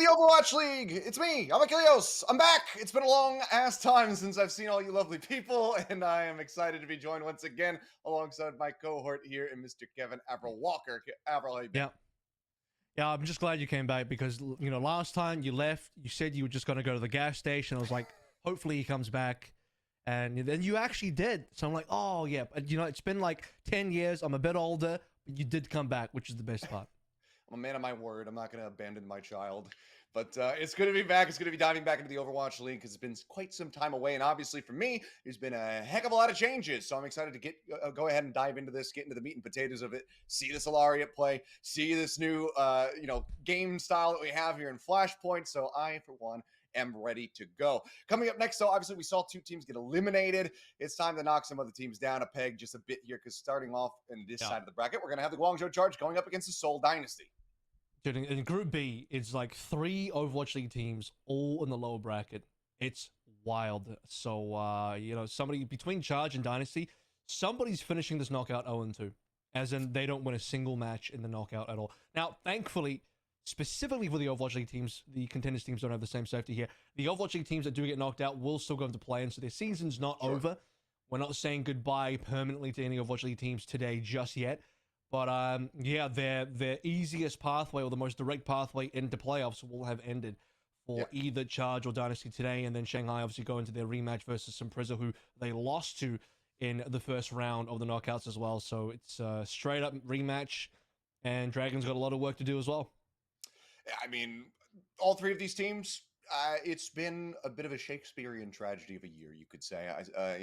the Overwatch League. It's me, Amakilios. I'm back. It's been a long ass time since I've seen all you lovely people, and I am excited to be joined once again alongside my cohort here and Mr. Kevin Avril Walker. Avril, how you been? Yeah. Yeah, I'm just glad you came back because, last time you left, you said you were just going to go to the gas station. I was like, hopefully he comes back. And then you actually did. So I'm like, oh, yeah. But, it's been like 10 years. I'm a bit older, but you did come back, which is the best part. I'm a man of my word. I'm not going to abandon my child. But it's good to be back. It's good to be diving back into the Overwatch League because it's been quite some time away. And obviously for me, there's been a heck of a lot of changes. So I'm excited to go ahead and dive into this, get into the meat and potatoes of it, see the Solari at play, see this new, game style that we have here in Flashpoint. So I, for one, am ready to go. Coming up next, though, obviously we saw two teams get eliminated. It's time to knock some other teams down a peg just a bit here because starting off in this side of the bracket, we're going to have the Guangzhou Charge going up against the Seoul Dynasty. Dude, in Group B, it's like 3 Overwatch League teams all in the lower bracket. It's wild. So, somebody between Charge and Dynasty, somebody's finishing this knockout 0-2. As in, they don't win a single match in the knockout at all. Now, thankfully, specifically for the Overwatch League teams, the contenders teams don't have the same safety here. The Overwatch League teams that do get knocked out will still go into play, and so their season's not over. We're not saying goodbye permanently to any Overwatch League teams today just yet. But, their easiest pathway or the most direct pathway into playoffs will have ended for either Charge or Dynasty today. And then Shanghai obviously go into their rematch versus Simpreza, who they lost to in the first round of the knockouts as well. So it's a straight up rematch, and Dragon's got a lot of work to do as well. I mean, all three of these teams, it's been a bit of a Shakespearean tragedy of a year, you could say,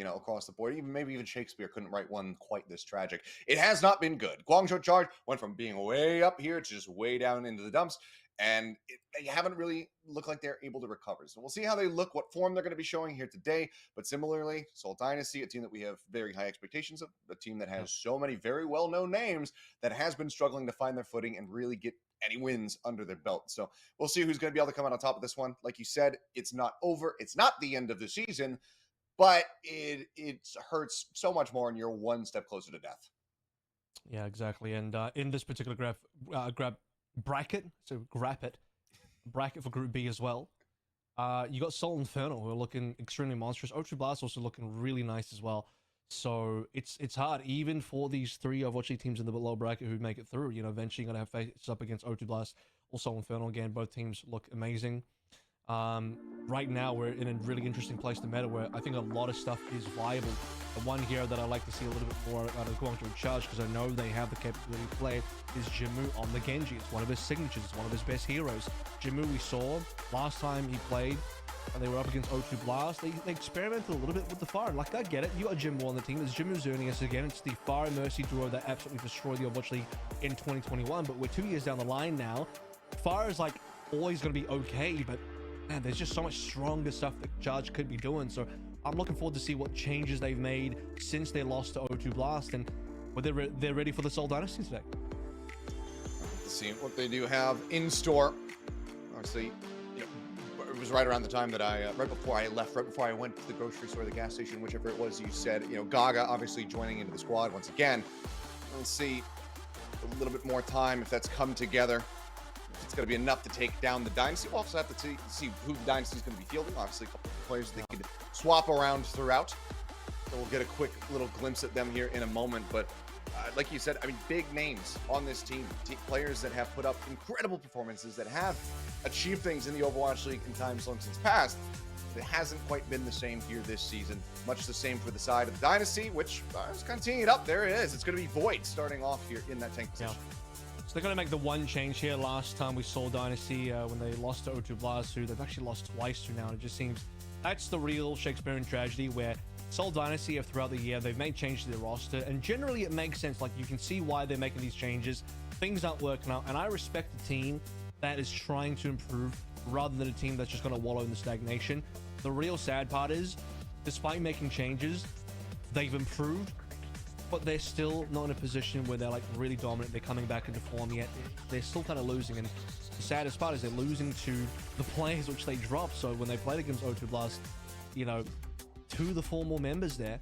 across the board. Maybe even Shakespeare couldn't write one quite this tragic. It has not been good. Guangzhou Charge went from being way up here to just way down into the dumps, and they haven't really looked like they're able to recover. So we'll see how they look, what form they're going to be showing here today. But similarly, Seoul Dynasty, a team that we have very high expectations of, a team that has so many very well-known names that has been struggling to find their footing and really get any wins under their belt. So we'll see who's going to be able to come out on top of this one. Like you said, it's not over. It's not the end of the season, but it hurts so much more, and you're one step closer to death. Yeah, exactly. And in this particular bracket for Group B as well, you got Seoul Infernal, who are looking extremely monstrous. O2 Blast also looking really nice as well. So it's hard, even for these 3 Overwatch League teams in the below bracket who make it through. Eventually you're going to have faces up against O2 Blast, also Infernal again. Both teams look amazing. Right now we're in a really interesting place to meta where I think a lot of stuff is viable. The one here that I like to see a little bit more out of Guangzhou Charge, because I know they have the capability to play, is Jimmu on the Genji. It's one of his signatures. It's one of his best heroes. Jimmu we saw last time he played, and they were up against O2 Blast. They experimented a little bit with the Fire. Like, I get it. You got Jimmu on the team. There's Jimmu Xerneas again. It's the Fire Mercy duo that absolutely destroyed the Overwatch League in 2021. But we're 2 years down the line now. Fire is, like, always going to be okay. But, man, there's just so much stronger stuff that Charge could be doing. So I'm looking forward to see what changes they've made since they lost to O2 Blast and whether they're ready for the Seoul Dynasty today. Let's see what they do have in store. Obviously, it was right around the time that right before I went to the grocery store, the gas station, whichever it was, you said, Gaga obviously joining into the squad once again. Let's see a little bit more time if that's come together. If it's going to be enough to take down the Dynasty. We'll also have to see who the Dynasty is going to be fielding. Obviously, a couple of players they could swap around throughout. So we'll get a quick little glimpse at them here in a moment. But like you said, I mean, big names on this team, players that have put up incredible performances, that have achieved things in the Overwatch League in times long since past. It hasn't quite been the same here this season. Much the same for the side of the Dynasty, which is kind of teeing it up. There it is. It's going to be Void starting off here in that tank position. So they're going to make the one change here. Last time we saw Dynasty when they lost to O2 Blast, who they've actually lost twice to now. And it just seems that's the real Shakespearean tragedy where Seoul Dynasty have throughout the year, they've made changes to their roster, and generally it makes sense. Like, you can see why they're making these changes. Things aren't working out, and I respect the team that is trying to improve rather than a team that's just going to wallow in the stagnation. The real sad part is, despite making changes, they've improved, but they're still not in a position where they're like really dominant. They're coming back into form yet. They're still kind of losing, and the saddest part is they're losing to the players which they dropped. So when they played against O2 Blast, to the former members there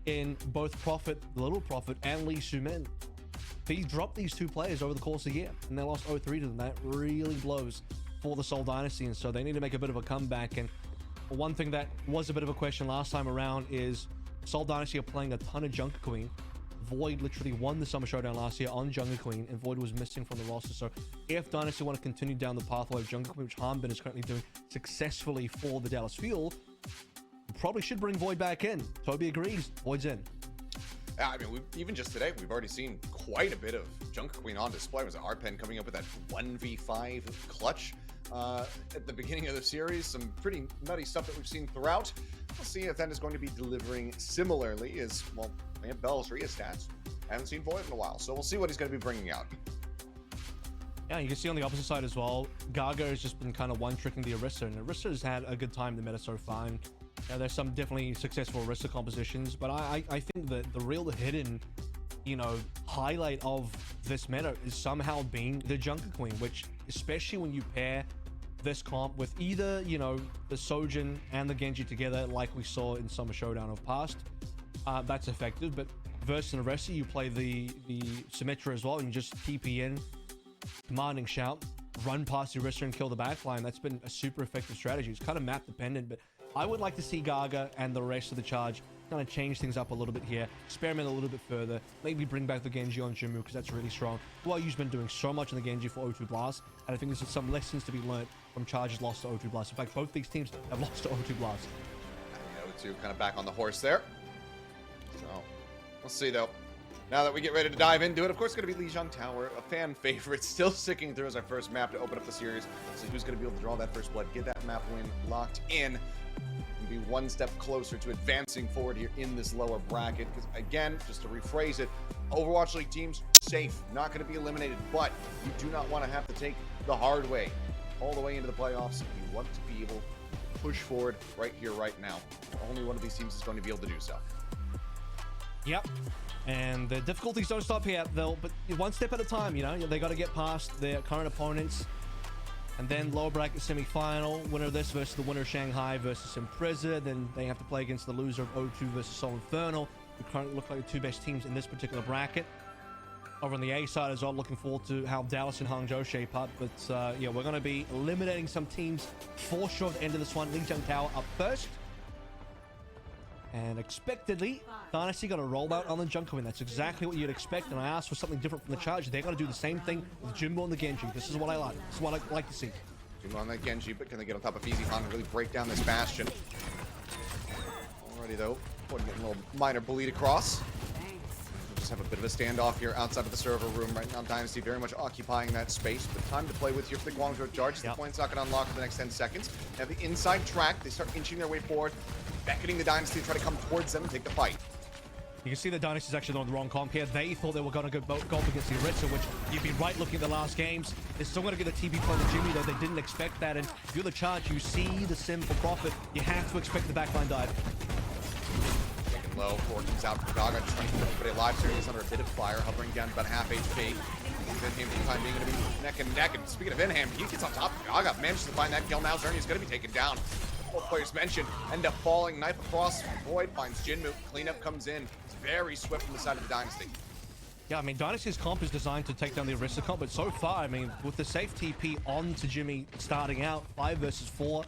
in both Prophet, Little Prophet, and Lee Sumin, they dropped these 2 players over the course of the year, and they lost 0-3 to them. That really blows. for the Seoul Dynasty, and so they need to make a bit of a comeback. And one thing that was a bit of a question last time around is Seoul Dynasty are playing a ton of Junker Queen. Void literally won the Summer Showdown last year on Junker Queen, and Void was missing from the roster. So if Dynasty want to continue down the pathway of Junker Queen, which Hanbin is currently doing successfully for the Dallas Fuel, probably should bring Void back in. Toby agrees. Void's in. Yeah, I mean, even just today, we've already seen quite a bit of Junker Queen on display. It was Arpen coming up with that 1v5 clutch at the beginning of the series. Some pretty nutty stuff that we've seen throughout. We'll see if that is going to be delivering similarly as, well, we have Bell's Rhea stats. Haven't seen Void in a while, so we'll see what he's going to be bringing out. Yeah, you can see on the opposite side as well, Gaga has just been kind of one-tricking the Orisa, and Orisa's had a good time in the meta so far. And there's some definitely successful Orisa compositions, but I think that the real hidden, you know, highlight of this meta is somehow being the Junker Queen, which, especially when you pair this comp with either, you know, the Sojin and the Genji together, like we saw in Summer Showdown of past, that's effective. But versus an Orisa, you play the Symmetra as well, and you just TP in, commanding shout, run past the Orisa and kill the backline. That's been a super effective strategy. It's kind of map dependent, but I would like to see Gaga and the rest of the Charge kind of change things up a little bit here, experiment a little bit further, maybe bring back the Genji on Jinmu, because that's really strong. You've been doing so much on the Genji for O2 Blast, and I think there's some lessons to be learned from Charge's loss to O2 Blast. In fact, both these teams have lost to O2 Blast. O2 kind of back on the horse there. So, we'll see though. Now that we get ready to dive into it, of course, it's going to be Lijiang Tower, a fan favorite, still sticking through as our first map to open up the series. So who's going to be able to draw that first blood, get that map win locked in, and be one step closer to advancing forward here in this lower bracket. Because again, just to rephrase it, Overwatch League teams, safe, not going to be eliminated, but you do not want to have to take the hard way all the way into the playoffs. You want to be able to push forward right here, right now. Only one of these teams is going to be able to do so. Yep. And the difficulties don't stop here, though, but one step at a time, you know? They got to get past their current opponents. And then lower bracket semi-final, winner of this versus the winner of Shanghai versus Impreza. Then they have to play against the loser of O2 versus Seoul Infernal, who currently look like the two best teams in this particular bracket. Over on the A side as well, looking forward to how Dallas and Hangzhou shape up. But yeah, we're going to be eliminating some teams for sure at the end of this one. Lijiang Tower up first. And expectedly, Dynasty got a rollout on the Junker Queen. That's exactly what you'd expect. And I asked for something different from the Charge. They're going to do the same thing with Jinmu and the Genji. This is what I like. This is what I like to see. Jinmu on that Genji, but can they get on top of Eichenwalde and really break down this Bastion? Alrighty though, getting a little minor bleed across. We'll just have a bit of a standoff here outside of the server room right now. Dynasty very much occupying that space, but time to play with here for the Guangzhou Charge. The point's not going to unlock for the next 10 seconds. They have the inside track. They start inching their way forward, beckoning the Dynasty to try to come towards them and take the fight. You can see the Dynasty's actually on the wrong comp here. They thought they were going to go up against the Orisa, which you'd be right looking at the last games. They're still going to get the TP from the Jimmy, though. They didn't expect that. And if you're the Charge, you see the sim for profit. You have to expect the backline dive. Taking low, forward comes out for Gaga, just trying to keep everybody alive. So he's under a bit of fire, hovering down about half HP. Vinham for the time being going to be neck and neck. And speaking of Vinham, he gets on top of Gaga, manages to find that kill. Now Zerny is going to be taken down. Both players mentioned end up falling. Knife across. Void finds Jinmu. Cleanup comes in. It's very swift from the side of the Dynasty. Yeah, I mean, Dynasty's comp is designed to take down the Orisa comp, but so far, I mean, with the safe TP on to Jimmy starting out, 5 versus 4,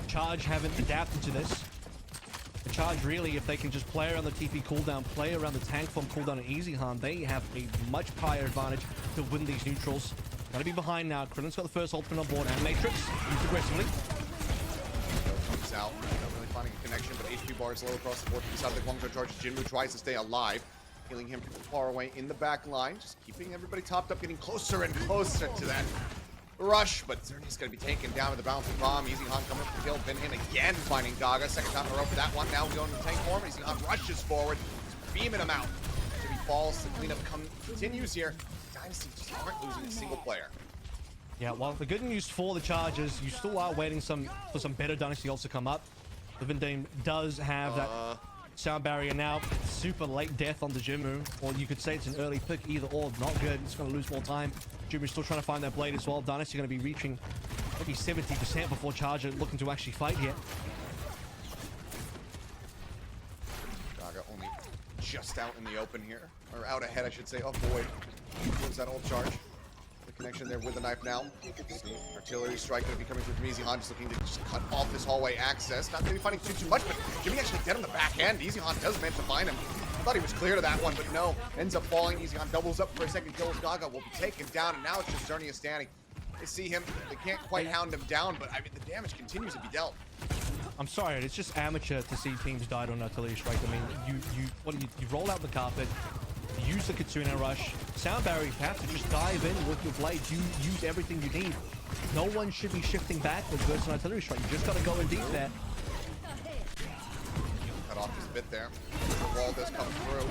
Charge haven't adapted to this. The Charge really, if they can just play around the TP cooldown, play around the tank form cooldown and easy harm, they have a much higher advantage to win these neutrals. Gotta be behind now. Krillin's got the first ultimate on board, and Matrix used aggressively. Comes out, not really finding a connection, but HP bar is low across the board to the side of the Guangzhou Charge. Jinmu tries to stay alive, healing him from far away in the back line, just keeping everybody topped up, getting closer and closer to that rush, but Zerny's going to be taken down with the bouncing bomb. Eichenwalde coming up to kill. Vinham again finding Gaga, second time in a row for that one. Now we go into the tank form. Eichenwalde rushes forward, just beaming him out. Jimmy falls, the cleanup continues here. Dynasty just aren't losing a single player. Yeah, well, the good news for the Chargers, you still are waiting for some better Dynasty ults to come up. The Vinham does have that sound barrier now. Super late death on the Jinmu, or you could say it's an early pick, either or. Not good. It's going to lose more time. Jinmu's still trying to find that blade as well. Dynasty going to be reaching maybe 70% before Charger looking to actually fight here. Gaga only just out in the open here, or out ahead, I should say. Oh, Void. Where's that old charge? The Connection there with the knife now. See, artillery strike going to be coming through from Eichenwalde, just looking to just cut off this hallway access. Not going to be finding too much, but Jimmy actually dead on the back end. Eichenwalde does manage to find him. I thought he was clear to that one, but no. Ends up falling. Eichenwalde doubles up for a second kill. Gaga will be taken down, and now it's just Xerneas standing. They see him. They can't quite hound him down, but I mean, the damage continues to be dealt. I'm sorry, it's just amateur to see teams died on artillery strike. I mean, you roll out the carpet, you use the Kitsune rush, sound barrier, you have to just dive in with your blades. You use everything you need. No one should be shifting backwards versus an artillery strike. You just got to go in deep there. Cut off his bit there. The wall does come through.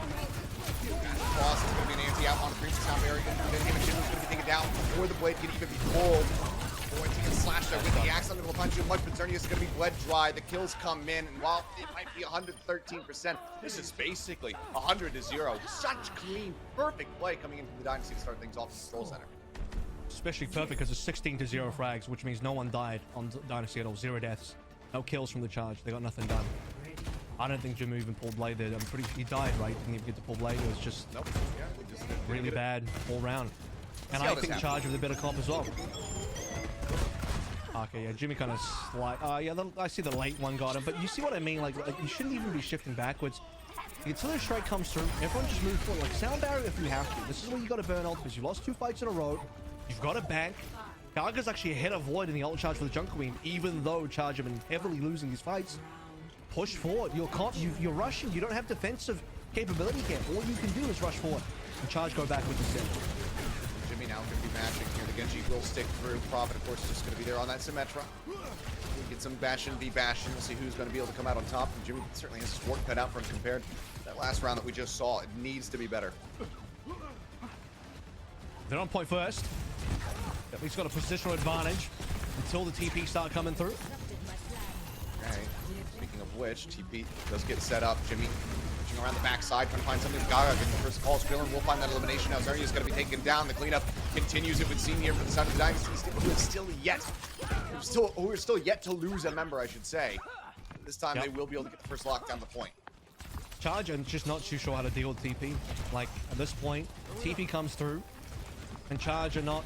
Cross is going to be an anti out on screen. Sound barrier. Then him and Jin is going to be taken down before the blade can even be pulled. Going to get slashed there with the axe. Unable to find too much, but Xerneas is going to be bled dry. The kills come in, and while it might be 113%, this is basically 100 to 0. Such clean, perfect play coming into the Dynasty to start things off in the control center. Especially perfect because it's 16 to 0 frags, which means no one died on Dynasty at all. 0 deaths. No kills from the charge. They got nothing done. I don't think Jimmy even pulled blade there. I'm pretty sure he died, right? Didn't even get to pull blade. It was just, nope. Yeah, we just really bad all round. And I think Charge with a bit of comp as well. Okay, yeah, Jimmy kind of slide. Yeah, I see the late one got him, but you see what I mean? Like you shouldn't even be shifting backwards. The artillery strike comes through, everyone just move forward. Like sound barrier if you have to. This is where you got to burn ult because you lost 2 fights in a row. You've got to bank. Gaga's actually ahead of Void in the ult charge for the Jungle Queen, even though Charge have been heavily losing these fights. Push forward. You're rushing. You don't have defensive capability here. All you can do is rush forward and Charge go backwards instead. Jimmy now going to be matching here. The Genji will stick through. Prophet, of course, is just going to be there on that Symmetra. We'll get some Bastion v Bastion. We'll see who's going to be able to come out on top. And Jimmy certainly has his work cut out for him compared to that last round that we just saw. It needs to be better. They're on point first. At least got a positional advantage until the TP start coming through. Okay. Speaking of which, TP does get set up. Jimmy reaching around the backside, trying to find something. Gaga getting the first call. Krillin will find that elimination. Now Xerneas is going to be taken down. The cleanup continues. It would seem here for the side of the Dynasty, who are still yet to lose a member, I should say. This time they will be able to get the first lock down the point. Charge, I'm just not too sure how to deal with TP. Like at this point, TP comes through, and Charge are not.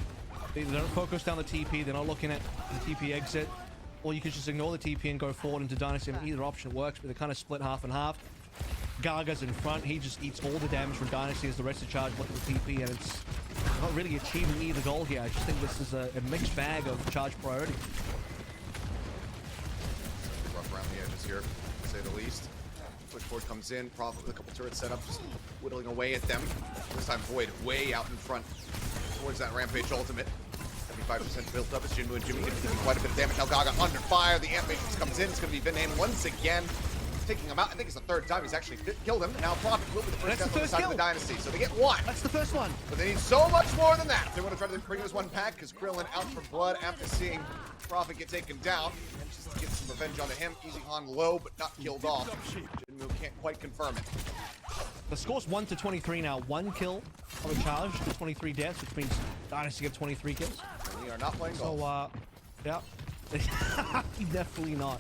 They don't focus down the TP. They're not looking at the TP exit. Or you could just ignore the TP and go forward into Dynasty. I mean, either option works, but they're kind of split half and half. Gaga's in front. He just eats all the damage from Dynasty as the rest of Charge look at the TP, and it's not really achieving either goal here. I just think this is a mixed bag of Charge priority. Rough around the edges here, to say the least. Push forward comes in. Prophet with a couple turrets set up, just whittling away at them. This time Void way out in front towards that Rampage ultimate. 75% built up as Jinwoo and Jimmy going to be taking quite a bit of damage. Now Gaga under fire. The Amp Matrix comes in. It's going to be Vinhane once again. Taking him out. I think it's the third time he's actually killed him. Now Prophet will be the first death on the side of the Dynasty. So they get one. That's the first one. But they need so much more than that. They want to try to bring this one back because Krillin out for blood after seeing Prophet get taken down. And just to get some revenge onto him. Eichenwalde low, but not killed off. Jinwoo can't quite confirm it. The score's 1 to 23 now. 1 kill on the Charge to 23 deaths, which means Dynasty get 23 kills. We are not playing golf. So, yeah. Definitely not.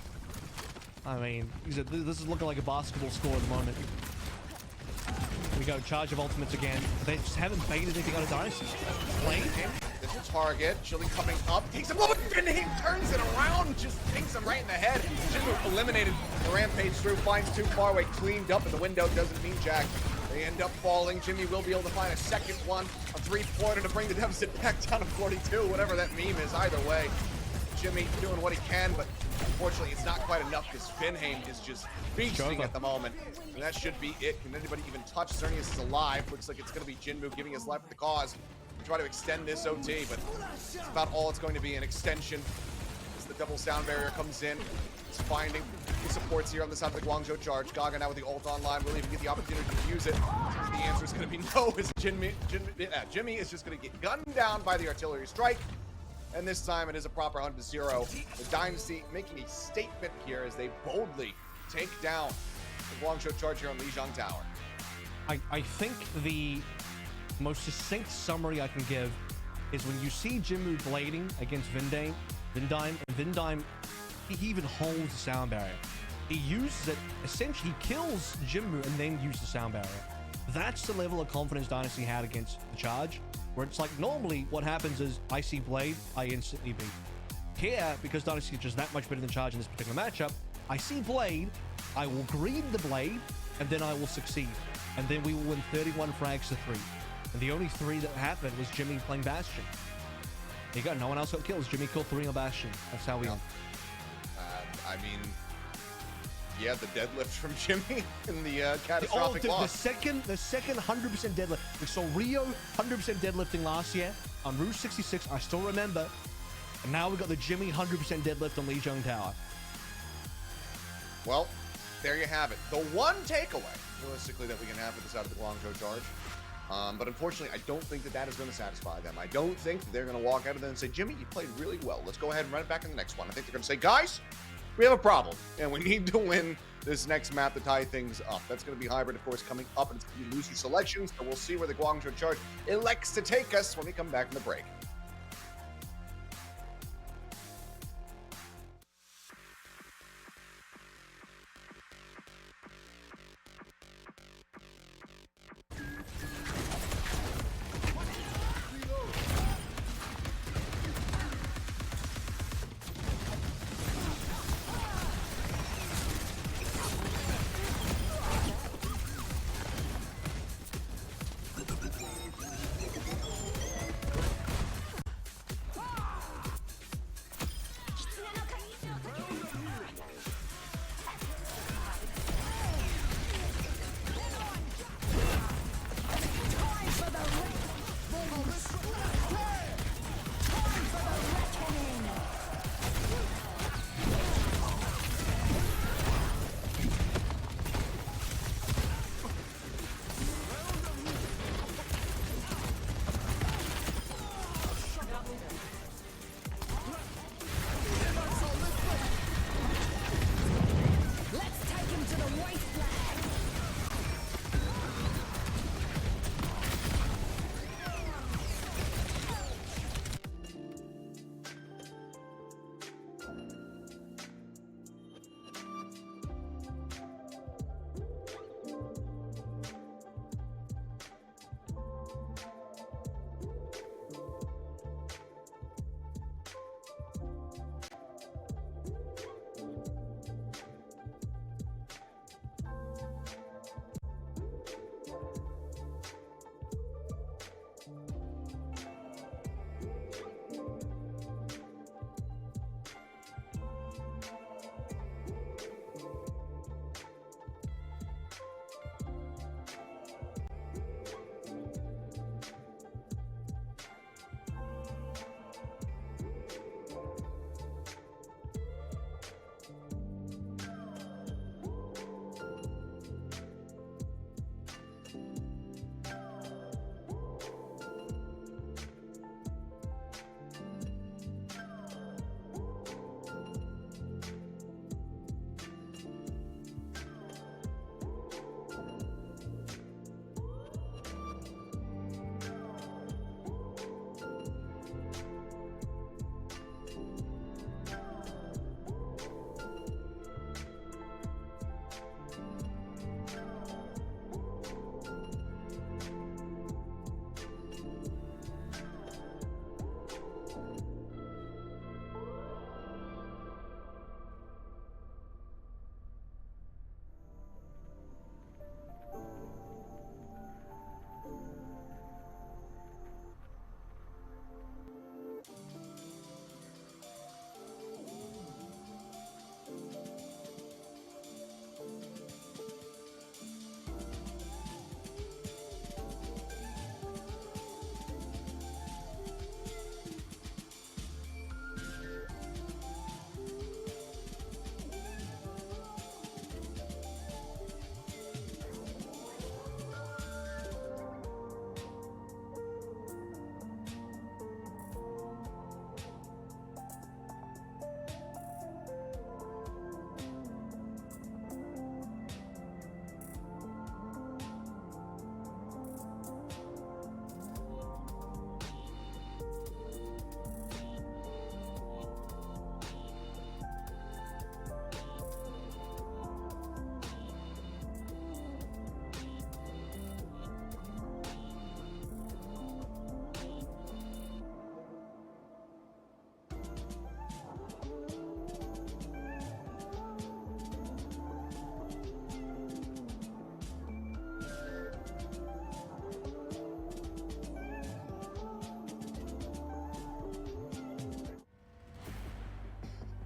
I mean, this is looking like a basketball score at the moment. Here we go, Charge of ultimates again. They just haven't baited anything out of Dynasty. Lane. There's a target. Chili coming up. Takes him over. Vinhane turns it around. Just dinks him right in the head. Jinwoo eliminated. The Rampage through. Finds too far away. Cleaned up. And the window doesn't mean jack. They end up falling. Jimmy will be able to find a second one. A 3-pointer to bring the deficit back down to 42. Whatever that meme is. Either way. Jimmy doing what he can. But unfortunately, it's not quite enough because Vinhane is just feasting at the moment. And that should be it. Can anybody even touch? Xerneas is alive. Looks like it's going to be Jinwoo giving his life for the cause. Try to extend this OT, but it's about all it's going to be, an extension. As the double sound barrier comes in, it's finding the supports here on the side of the Guangzhou Charge. Gaga now with the ult online, will even get the opportunity to use it. The answer is going to be no, as Jimmy is just going to get gunned down by the artillery strike. And this time it is a proper 100 to 0. The Dynasty making a statement here as they boldly take down the Guangzhou Charge here on Lijiang Tower. I think the most succinct summary I can give is when you see Jinwoo blading against Vinhane, he even holds the sound barrier. He uses it, essentially he kills Jinwoo and then uses the sound barrier. That's the level of confidence Dynasty had against the Charge, where it's like normally what happens is I see Blade, I instantly beat. Here, because Dynasty is just that much better than Charge in this particular matchup, I see Blade, I will greed the Blade, and then I will succeed. And then we will win 31 frags to 3. And the only 3 that happened was Jimmy playing Bastion. There you go, no one else got kills. Jimmy killed 3 on Bastion. That's how we won. I mean, yeah, the deadlift from Jimmy in the catastrophic loss. The second 100% deadlift. We saw Rio 100% deadlifting last year on Route 66. I still remember. And now we got the Jimmy 100% deadlift on Lijiang Tower. Well, there you have it. The one takeaway, realistically, that we can have with this out of the Guangzhou Charge. But unfortunately, I don't think that is going to satisfy them. I don't think that they're going to walk out of there and say, Jimmy, you played really well. Let's go ahead and run it back in the next one. I think they're going to say, guys, we have a problem, and we need to win this next map to tie things up. That's going to be Hybrid, of course, coming up, and it's going to be loser selections. So we'll see where the Guangzhou Charge elects to take us when we come back from the break.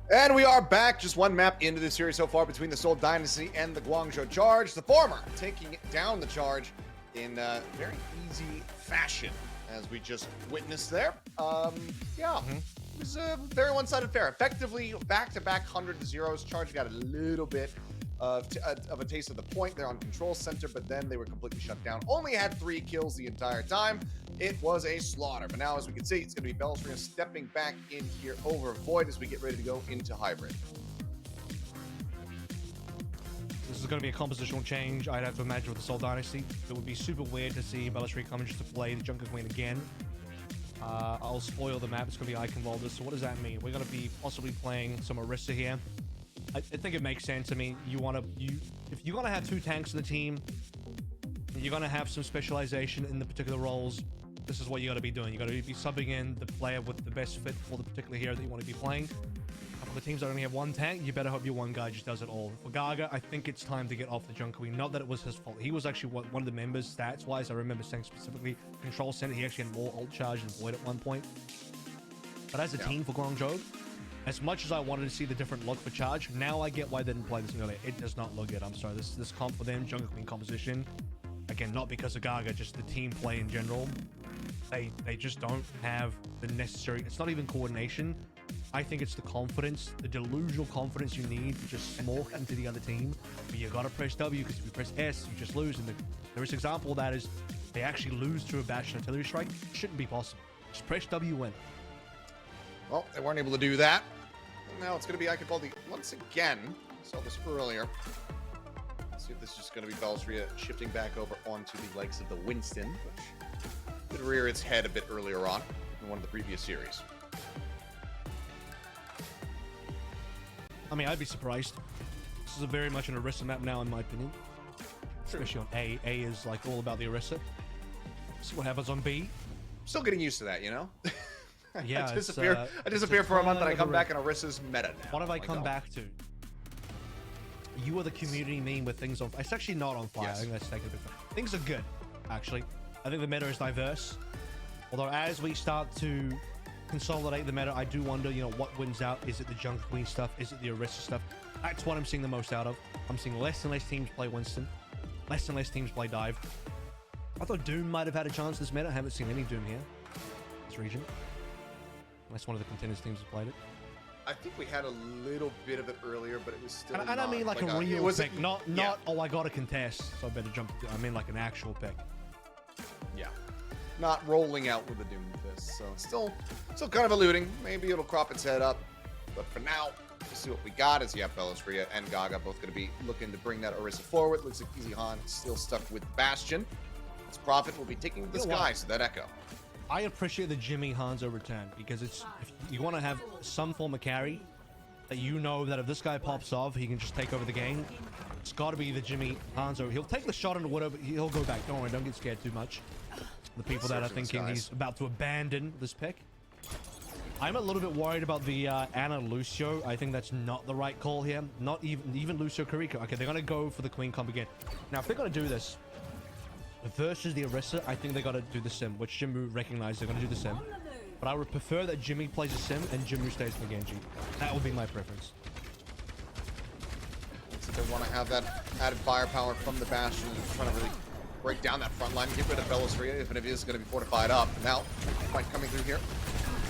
And we are back, just one map into the series so far between the Seoul Dynasty and the Guangzhou Charge. The former taking down the Charge in very easy fashion, as we just witnessed there. Yeah, it was a very one-sided affair. Effectively, back-to-back 100-0s. Charge got a little bit of a taste of the point there on Control Center, but then they were completely shut down. Only had 3 kills the entire time. It was a slaughter, but now as we can see, it's going to be Belfry stepping back in here over Void as we get ready to go into Hybrid. This is going to be a compositional change, I'd have to imagine, with the Seoul Dynasty. It would be super weird to see Belfry come just to play the Junker Queen again. I'll spoil the map. It's going to be Eichenwalde. So what does that mean? We're going to be possibly playing some Orisa here. I think it makes sense. I mean, if you're going to have 2 tanks in the team, you're going to have some specialization in the particular roles. This is what you got to be doing. You got to be subbing in the player with the best fit for the particular hero that you want to be playing. For the teams that only have 1 tank, you better hope your one guy just does it all. For Gaga, I think it's time to get off the Junker Queen. Not that it was his fault. He was actually one of the members, stats-wise. I remember saying specifically, Control Center, he actually had more ult charge than Void at one point. But as a team for Guangzhou, as much as I wanted to see the different look for Charge, now I get why they didn't play this earlier. It does not look good. I'm sorry. This comp for them, Junker Queen composition, again, not because of Gaga, just the team play in general. They just don't have the necessary. It's not even coordination. I think it's the confidence, the delusional confidence you need to just smoke into the other team. But you gotta press W, because if you press S, you just lose. And the first example of that is they actually lose to a Bastion artillery strike. Shouldn't be possible. Just press W, win. Well, they weren't able to do that. Now it's going to be Eichenwalde once again. Saw this earlier. Let's see if this is just going to be Belfry shifting back over onto the legs of the Winston, which did rear its head a bit earlier on in one of the previous series. I mean, I'd be surprised. This is very much an Orisa map now, in my opinion. Especially on A. A is like all about the Orisa. See what happens on B. Still getting used to that, you know? Yeah, I disappear for a month and I come back and Orisa's meta now. What have I come back to? You are the community meme with things on. It's actually not on fire. Yes. I think that's taking a bit. Things are good, actually. I think the meta is diverse. Although as we start to consolidate the meta, I do wonder, you know, what wins out. Is it the Junker Queen stuff? Is it the Orisa stuff? That's what I'm seeing the most out of. I'm seeing less and less teams play Winston, less and less teams play Dive. I thought Doom might have had a chance this meta. I haven't seen any Doom here, this region. Unless one of the contenders teams has played it. I think we had a little bit of it earlier, but it was still. And I mean like a real pick, not oh, I got a contest, so I better jump. I mean like an actual pick. Yeah, not rolling out with the Doom Fist. So still kind of eluding. Maybe it'll crop its head up, but for now, let's see what we got. As Belfry and Gaga both going to be looking to bring that Orisa forward. Looks like Easy Han still stuck with Bastion. Its Prophet will be taking the sky, so that Echo. I appreciate the Jimmy Hanzo return, because it's, if you want to have some form of carry that you know that if this guy pops off, he can just take over the game. It's got to be the Jimmy Hanzo. He'll take the shot into whatever, he'll go back. Don't worry, don't get scared too much. The people that are thinking he's about to abandon this pick. I'm a little bit worried about the Ana Lucio. I think that's not the right call here. Not even Lucio Kariko. Okay, they're going to go for the Queen comp again. Now, if they're going to do this versus the Orisa, I think they got to do the sim, which Jimmu recognized they're going to do the sim. But I would prefer that Jimmy plays a sim and Jimmu stays for Genji. That would be my preference. So they want to have that added firepower from the Bastion and trying to really break down that front line, get rid of Belfry, even if it is going to be fortified up. Now, fight coming through here.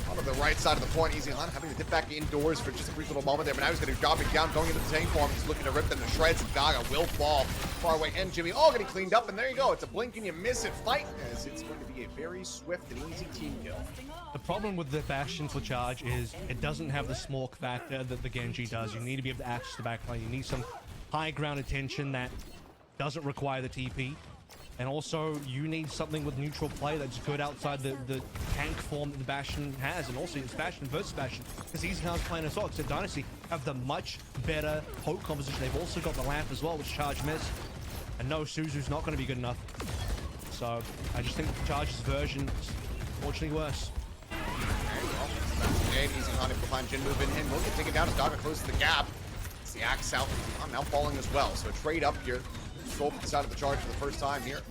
On the right side of the point, Easy Han having to dip back indoors for just a brief little moment there, but now he's going to be dropping down, going into the tank form. He's looking to rip them to shreds, and Gaga will fall far away. And Jimmy all getting cleaned up, and there you go. It's a blink and you miss it fight, as it's going to be a very swift and easy team kill. The problem with the Bastion for Charge is it doesn't have the smoke factor that the Genji does. You need to be able to access the backline. You need some high ground attention that doesn't require the TP. And also, you need something with neutral play that's good outside the tank form that the Bastion has. And also, it's Bastion versus Bastion. Because Easy Han's playing as well. Because Dynasty have the much better poke composition. They've also got the lamp as well, which Charge missed. And no, Suzu's not going to be good enough. So, I just think Charge's version is unfortunately worse. Easy Han behind Jin moving in. Will get taken down as Gaga closes the gap. It's the axe out. Now falling as well. So a trade up here. Control to the side of the Charge for the first time here.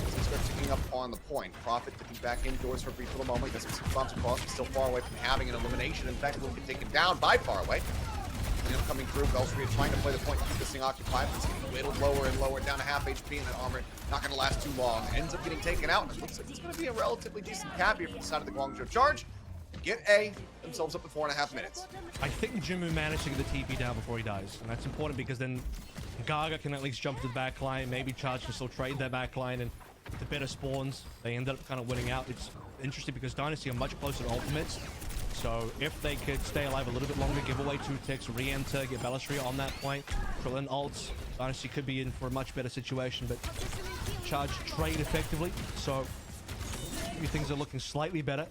As they start ticking up on the point. Prophet dipping back indoors for a brief little moment. Doesn't see bombs across, but still far away from having an elimination. In fact, will get taken down by far away. Coming through, Belstria trying to play the point to keep this thing occupied, but it's getting whittled lower and lower, down to half HP, and that armor not going to last too long. Ends up getting taken out, and it looks like it's going to be a relatively decent cap here from the side of the Guangzhou Charge. Get themselves up to 4.5 minutes. I think Jimmu managed to get the TP down before he dies, and that's important because then Gaga can at least jump to the back line, maybe Charge can still trade their back line, and with the better spawns, they ended up kind of winning out. It's interesting because Dynasty are much closer to ultimates. So if they could stay alive a little bit longer, give away 2 ticks, re-enter, get Belastria on that point, Krillin ults, Dynasty could be in for a much better situation, but Charge trade effectively, so things are looking slightly better.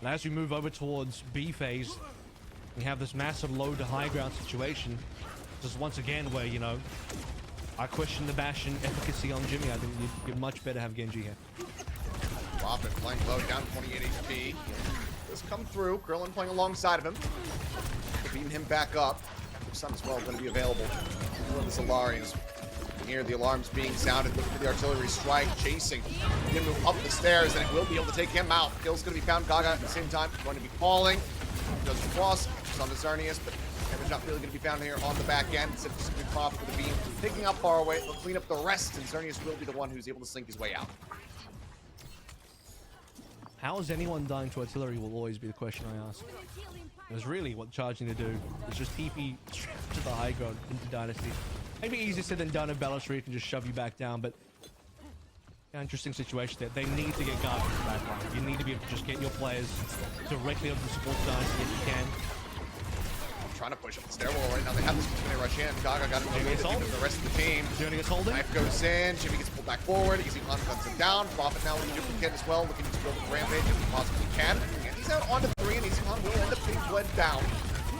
And as we move over towards B phase, we have this massive low to high ground situation. This is once again where, you know, I question the Bastion efficacy on Jimmy. I think you'd much better have Genji here. Prophet playing low, down 28 HP. Does come through. Krillin playing alongside of him. Beating him back up. The sun as well going to be available. The Solarians. Here the alarms being sounded. Looking for the artillery strike. Chasing. Him move up the stairs, and it will be able to take him out. Kill's going to be found. Gaga at the same time going to be falling. Does cross. It's on the Xerneas, but damage not really going to be found here on the back end. Instead of just going to Prophet with the beam. Picking up far away. They'll clean up the rest, and Xerneas will be the one who's able to slink his way out. How is anyone dying to artillery will always be the question I ask. Because really what Charge need to do is just TP to the high ground into Dynasty. Maybe easier said than done if Belastria can just shove you back down, but interesting situation there. They need to get guard in the back line. You need to be able to just get your players directly up to support Dynasty if you can. Trying to push up the stairwell right now. They have this when they rush in. Gaga got him to the rest of the team. Jimmy gets holding. Knife goes in. Jimmy gets pulled back forward. Eichenwalde guns him down. Prophet now looking to duplicate as well, looking to build a rampage if he possibly can. And he's out onto 3, and Eichenwalde will end up getting bled down.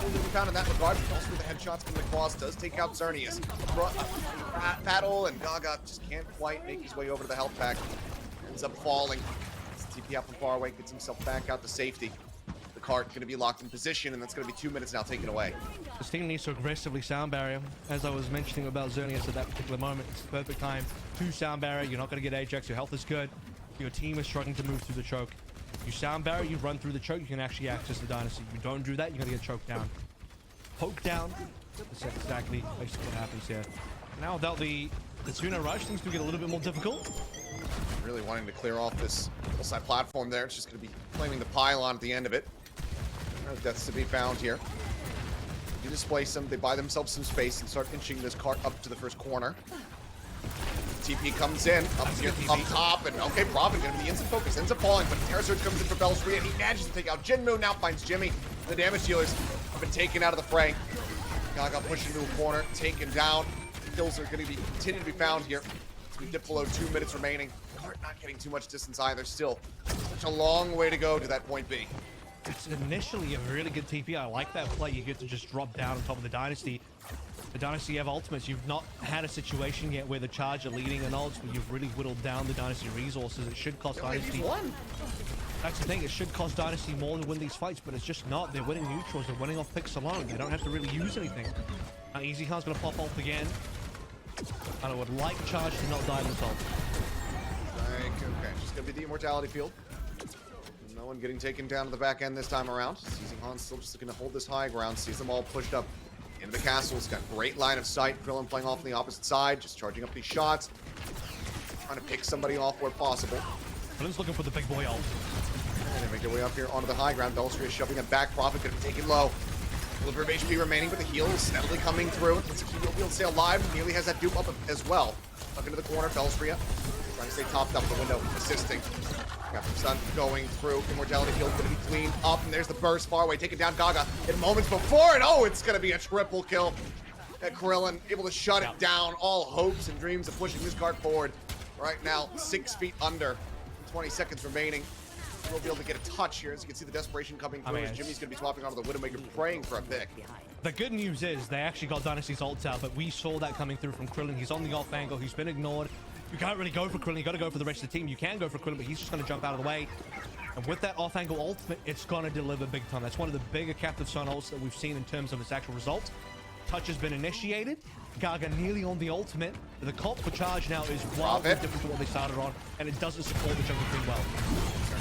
Will be found in that regard, but also with the headshots coming across, does take out Xerneas. Battle, and Gaga just can't quite make his way over to the health pack. Ends up falling. TP out from far away, gets himself back out to safety. Cart going to be locked in position, and that's going to be 2 minutes now taken away. This team needs to aggressively sound barrier. As I was mentioning about Xerneas at that particular moment, it's the perfect time to sound barrier. You're not going to get Ajax. Your health is good. Your team is struggling to move through the choke. You sound barrier, you run through the choke, you can actually access the Dynasty. You don't do that, you're going to get choked down. Poke down. That's exactly basically what happens here. Now without the Tsuno rush, things do get a little bit more difficult. Really wanting to clear off this hillside platform there. It's just going to be claiming the pylon at the end of it. No deaths to be found here. You displace them, they buy themselves some space and start inching this cart up to the first corner. TP comes in, up here, up top, and okay, Prophet gonna be the instant focus, ends up falling, but Terror Surge comes in for Belastria, and he manages to take out Jinmu, now finds Jimmy. The damage dealers have been taken out of the fray. Gaga pushed into a corner, taken down. Kills are gonna be continue to be found here. As we dip below 2 minutes remaining. Cart not getting too much distance either, still. Such a long way to go to that point B. It's initially a really good TP. I like that play. You get to just drop down on top of the Dynasty. The Dynasty have ultimates. You've not had a situation yet where the Charge are leading an ult, where you've really whittled down the Dynasty resources. It should cost Dynasty. That's the thing. It should cost Dynasty more to win these fights, but it's just not. They're winning neutrals. They're winning off picks alone. They don't have to really use anything. Eichenwalde's going to pop ult again. And I would like Charge to not die themselves. Okay, just going to be the Immortality field. No one getting taken down to the back end this time around. Eichenwalde still just looking to hold this high ground. Sees them all pushed up into the castle. He's got great line of sight. Krillin playing off on the opposite side, just charging up these shots. Trying to pick somebody off where possible. Krillin's looking for the big boy ult. And they make their way up here onto the high ground. Belastria shoving it back. Prophet going to be taken low. A little bit of HP remaining, but the heal is steadily coming through. Looks like he will be able to stay alive. Nearly has that dupe up as well. Up into the corner, Belastria trying to stay topped up the window, assisting. Captain Sun going through. Immortality field going to be cleaned up, and there's the burst far away, taking down Gaga in moments before, and oh, it's going to be a triple kill. Krillin able to shut it down. All hopes and dreams of pushing this card forward. Right now, 6 feet under. 20 seconds remaining. We'll be able to get a touch here, as you can see the desperation coming through. As Jimmy's going to be swapping onto the Widowmaker, praying for a pick. The good news is they actually got Dynasty's ults out, but we saw that coming through from Krillin. He's on the off angle. He's been ignored. You can't really go for Krillin. You got to go for the rest of the team. You can go for Krillin, but he's just going to jump out of the way. And with that off angle ultimate, it's going to deliver big time. That's one of the bigger Captive Sun ults that we've seen in terms of its actual result. Touch has been initiated. Gaga nearly on the ultimate. The comp for Charge now is wildly Profit. different to what they started on, and it doesn't support the jungle pretty well.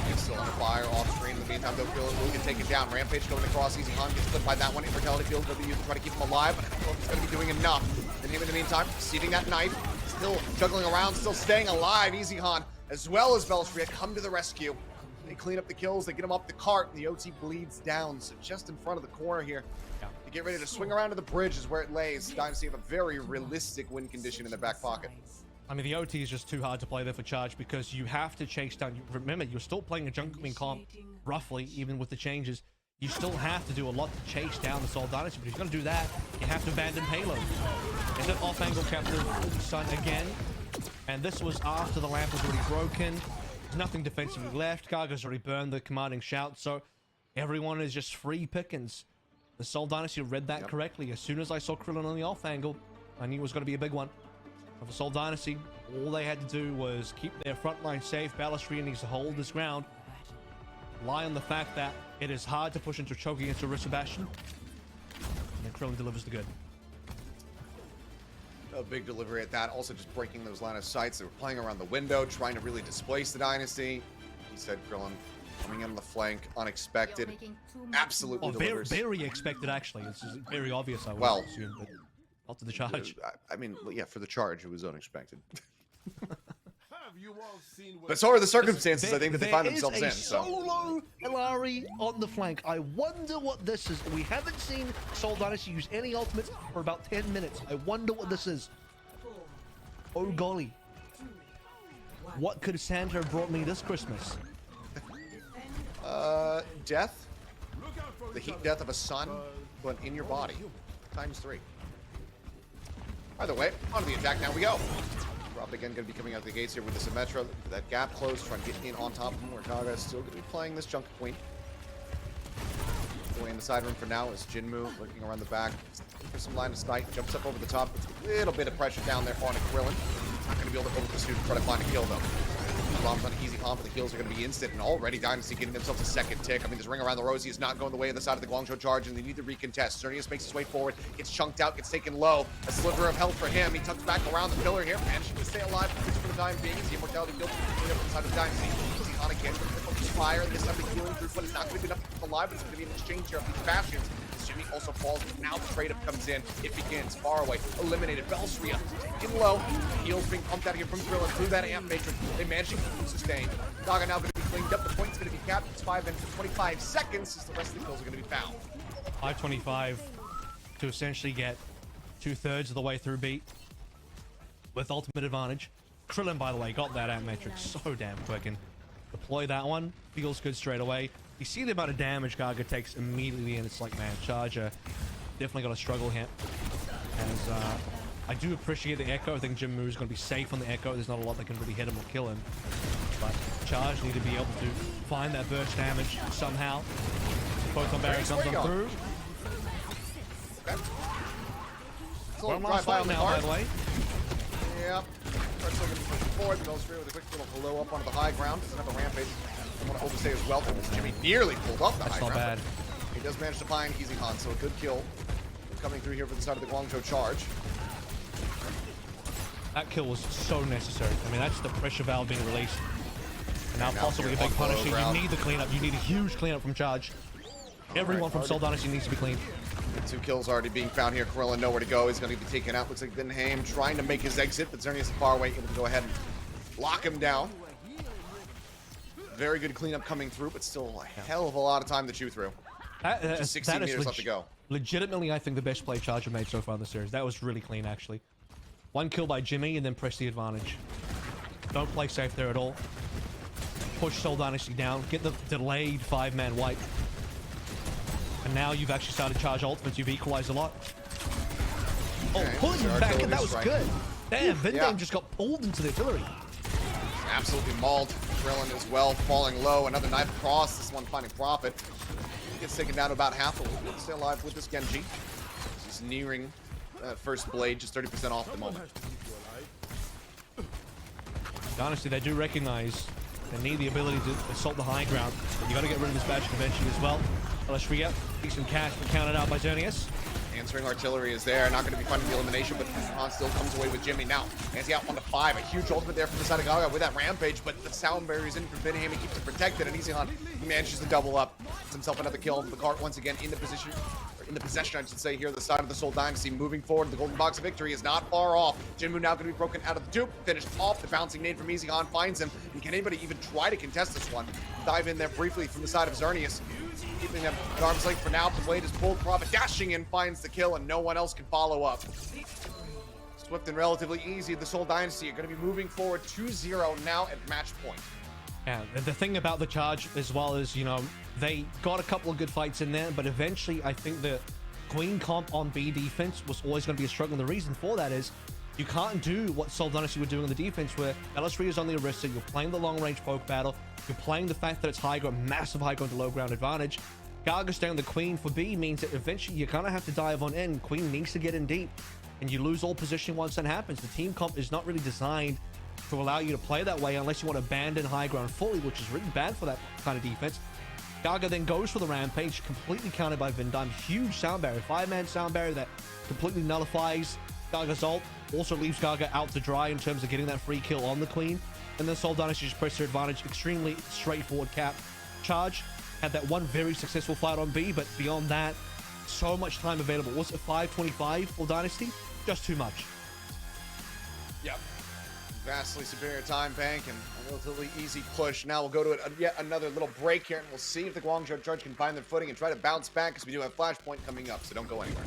He's still under fire off screen. In the meantime, though, Will can take it down. Rampage going across. Easy Han gets clipped by that one. Immortality Field will be used to try to keep him alive, but I don't know if he's going to be doing enough. And him in the meantime, receiving that knife, still juggling around, still staying alive. Easy Han, as well as Belstria, come to the rescue. They clean up the kills. They get him up the cart, and the OT bleeds down. So just in front of the corner here. To get ready to swing around to the bridge is where it lays. Dynasty have a very realistic win condition in their back pocket. I mean, the OT is just too hard to play there for Charge because you have to chase down. Remember, you're still playing a jungle queen comp, roughly, even with the changes. You still have to do a lot to chase down the Seoul Dynasty, but if you're going to do that, you have to abandon payload. Is it off-angle captive Sun again? And this was after the lamp was already broken. There's nothing defensively left. Gaga's already burned the commanding shout, so everyone is just free pickings. The Seoul Dynasty read that correctly. As soon as I saw Krillin on the off-angle, I knew it was going to be a big one. For the Seoul Dynasty, all they had to do was keep their front line safe. Balestria needs to hold his ground. Rely on the fact that it is hard to push into choking into Orisa Bastion. And then Krillin delivers the good. A big delivery at that. Also just breaking those line of sights. They were playing around the window, trying to really displace the Dynasty. He said Krillin coming in on the flank, unexpected. Absolutely delivers. Very expected, actually. This is very obvious, I would assume, but not to the Charge. I mean, yeah, for the Charge, it was unexpected. But so are the circumstances, I think, that they find themselves in. There is a solo Ilari on the flank. I wonder what this is. We haven't seen Seoul Dynasty use any ultimates for about 10 minutes. I wonder what this is. Oh golly. What could Santa have brought me this Christmas? Death. The heat death of a sun, but in your body. ×3. Either way, on the attack now we go. Rob again going to be coming out the gates here with the Symmetra. That gap closed, trying to get in on top of him, where Gaga is still going to be playing this Junker Queen. Away in the side room for now is Jinmu looking around the back for some line of sight. Jumps up over the top. Puts a little bit of pressure down there on Krillin. Not going to be able to over-pursue and try to find a kill, though. Bombs on easy on, but the kills are going to be instant, and already Dynasty getting themselves a second tick. I mean, this ring around the Rosie is not going the way of the side of the Guangzhou Charge, and they need to recontest. Cernius makes his way forward, gets chunked out, gets taken low. A sliver of health for him. He tucks back around the pillar here, managing to stay alive for the time being. As the Immortality builds up the side of Dynasty. Easy on again, going to focus fire. This time the healing through, but it's not going to be enough to keep alive. It's going to be an exchange here of these bastions. Jimmy also falls, but now the trade-up comes in. It begins far away, eliminated. Belstria taken low. Heals being pumped out here from Krillin through that amp matrix. They manage to keep sustained. Gaga now going to be cleaned up. The point's going to be capped. It's 5 minutes and 25 seconds as the rest of the kills are going to be found. 5:25 to essentially get 2/3 of the way through beat with ultimate advantage. Krillin, by the way, got that amp matrix so damn quick and deploy that one. Feels good straight away. You see the amount of damage Gaga takes immediately, and it's like, man, Charger definitely got to struggle here. As I do appreciate the Echo. I think Jinmu is going to be safe on the Echo. There's not a lot that can really hit him or kill him. But Charge need to be able to find that burst damage somehow. Photon Barrier comes on through. One last fight now, by the way. Yep. Still going to be pushing forward. The Belstria with a quick little hello up onto the high ground. Doesn't have a rampage. I want to overstay as well. Jimmy nearly pulled off the high ground. That's not bad. He does manage to find Easy Han, so a good kill coming through here for the side of the Guangzhou Charge. That kill was so necessary. I mean, that's the pressure valve being released. And now possibly a big punish. You need the cleanup. You need a huge cleanup from Charge. Everyone from Seoul Dynasty needs to be clean. 2 kills already being found here. Krillin nowhere to go. He's going to be taken out. Looks like Vinheim trying to make his exit, but Xerneas is far away, able to go ahead and lock him down. Very good cleanup coming through, but still a hell of a lot of time to chew through. Just 16 meters left to go. Legitimately, I think the best play Charger made so far in the series. That was really clean, actually. 1 kill by Jimmy, and then press the advantage. Don't play safe there at all. Push Seoul Dynasty down. Get the delayed 5-man wipe. And now you've actually started Charge ultimates. You've equalized a lot. Oh, pulling him back, and that was good. Damn, Vinheim just got pulled into the artillery. Absolutely mauled. Krillin as well, falling low. Another knife across. This one finding profit. Gets taken down to about half. We'll stay alive with this Genji. He's nearing first blade, just 30% off at the moment. Honestly, they do recognize they need the ability to assault the high ground. But you got to get rid of this badge convention as well. Colosseo, decent cash, but counted out by Xerneas. Answering artillery is there, not going to be finding the elimination, but Han still comes away with Jimmy. Now, Nancy out 1-5, a huge ultimate there from the side of Gaga with that rampage, but the sound barrier is in for Binham. He keeps it protected, and Eichenwalde manages to double up. Gets himself another kill. The cart once again in the position, or in the possession, I should say, here, the side of the Seoul Dynasty. Moving forward, the golden box of victory is not far off. Jinmu now going to be broken out of the dupe, finished off. The bouncing nade from Eichenwalde finds him. And can anybody even try to contest this one? Dive in there briefly from the side of Xerneas. Keeping them at arm's length for now. The blade is pulled. Prophet dashing in finds the kill, and no one else can follow up. Swift and relatively easy. The Seoul Dynasty are going to be moving forward 2-0 now at match point. Yeah, the thing about the Charge as well is, you know, they got a couple of good fights in there, but eventually I think the Queen comp on B defense was always going to be a struggle. And the reason for that is you can't do what Seoul Dynasty were doing on the defense, where LS3 is on the Arista, you're playing the long-range poke battle, you're playing the fact that it's high ground, massive high ground to low ground advantage. Gaga staying the Queen for B means that eventually you're going to have to dive on in. Queen needs to get in deep, and you lose all positioning once that happens. The team comp is not really designed to allow you to play that way unless you want to abandon high ground fully, which is really bad for that kind of defense. Gaga then goes for the rampage, completely countered by Vindime. Huge sound barrier, 5-man sound barrier that completely nullifies Gaga's ult. Also leaves Gaga out to dry in terms of getting that free kill on the Queen. And then Seoul Dynasty just pressed their advantage. Extremely straightforward cap. Charge had that one very successful fight on B, but beyond that, so much time available. Was it 5:25 for Dynasty? Just too much. Yep. Vastly superior time bank and a relatively easy push. Now we'll go to yet another little break here, and we'll see if the Guangzhou Charge can find their footing and try to bounce back, because we do have Flashpoint coming up, so don't go anywhere.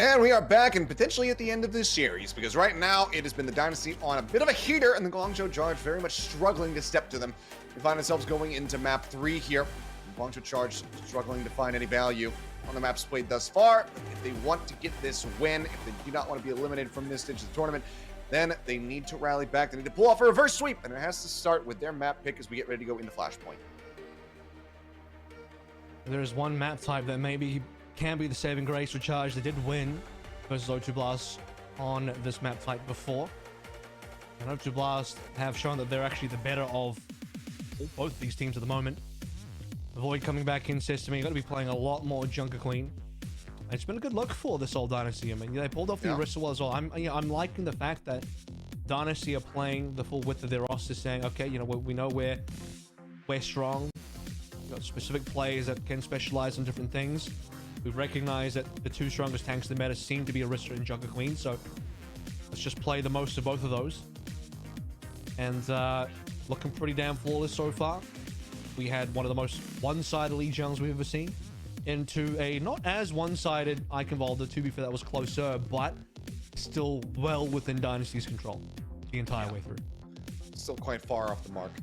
And we are back and potentially at the end of this series, because right now it has been the Dynasty on a bit of a heater, and the Guangzhou Charge very much struggling to step to them. We find ourselves going into map 3 here. Guangzhou Charge struggling to find any value on the maps played thus far. If they want to get this win, if they do not want to be eliminated from this stage of the tournament, then they need to rally back. They need to pull off a reverse sweep, and it has to start with their map pick as we get ready to go into Flashpoint. There's one map type that maybe can be the saving grace for Charge. They did win versus O2 Blast on this map type before, and O2 Blast have shown that they're actually the better of both these teams at the moment. Void coming back in says to me, you're going to be playing a lot more Junker Clean. And it's been a good look for the Seoul Dynasty. I mean, they pulled off the Orisa as well. I'm liking the fact that Dynasty are playing the full width of their roster, saying, okay, you know, we know we're strong. We've got specific players that can specialize in different things. We've recognized that the two strongest tanks in the meta seem to be Orisa and Junker Queen, so let's just play the most of both of those. And looking pretty damn flawless so far. We had one of the most one-sided League Jungs we've ever seen into a not as one-sided Eichenwalde. To be fair, that was closer, but still well within Dynasty's control the entire way through. Still quite far off the mark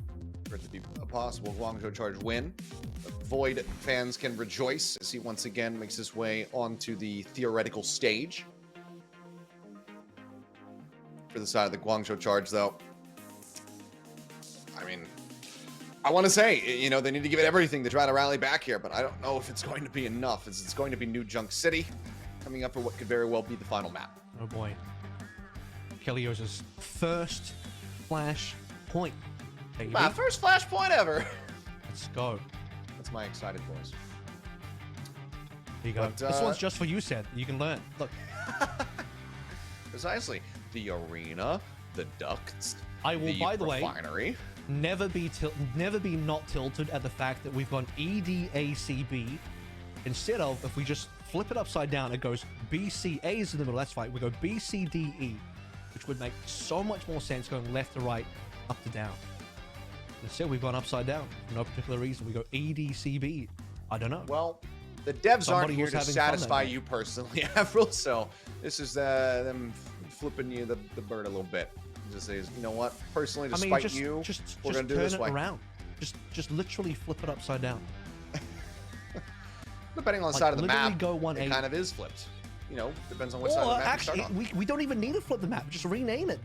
for it to be a possible Guangzhou Charge win. Void fans can rejoice as he once again makes his way onto the theoretical stage. For the side of the Guangzhou Charge, though, I mean, I want to say, you know, they need to give it everything to try to rally back here, but I don't know if it's going to be enough, as it's going to be New Junk City coming up for what could very well be the final map. Oh boy. Kelio's first flash point. My first flashpoint ever. Let's go. That's my excited voice. There you go. But, this one's just for you, Seth. You can learn. Look. Precisely. The arena, the ducts, I will, by the way, refinery. never be not tilted at the fact that we've gone EDACB instead of, if we just flip it upside down, it goes BCA's in the middle. That's right. We go BCDE, which would make so much more sense going left to right, up to down. Instead, we've gone upside down for no particular reason. We go EDCB. I don't know. Well, the devs Somebody aren't here was to having satisfy fun you personally, Avril, so this is them flipping you the bird a little bit. Just says, you know what? Personally, to spite you, we're going to do this way. Around. Just literally flip it upside down. Depending on the side of the map, go it kind of is flipped. You know, depends on what side of the map actually, you start on. we don't even need to flip the map. Just rename it.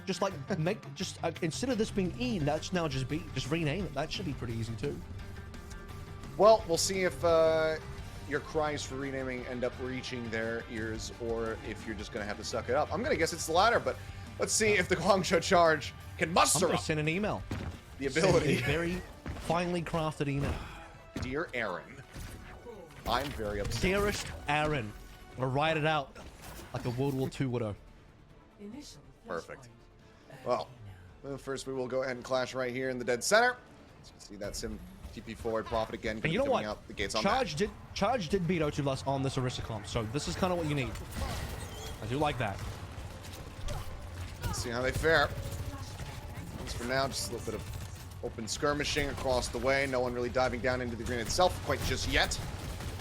Just like instead of this being E, that's now just B. Just rename it. That should be pretty easy too. Well, we'll see if your cries for renaming end up reaching their ears, or if you're just going to have to suck it up. I'm going to guess it's the latter, but let's see if the Guangzhou Charge can muster up send an email. The ability. Send a very finely crafted email. Dear Aaron, I'm very upset. Dearest Aaron, I'll write it out like a World War II would have. Perfect. Well, first we will go ahead and clash right here in the dead center. So you see that Sim TP forward, Profit again. And you know what? Out the gates on Charge did beat O2 Blast on this Orisa comp, so this is kind of what you need. I do like that. Let's see how they fare. As for now, just a little bit of open skirmishing across the way. No one really diving down into the green itself quite just yet.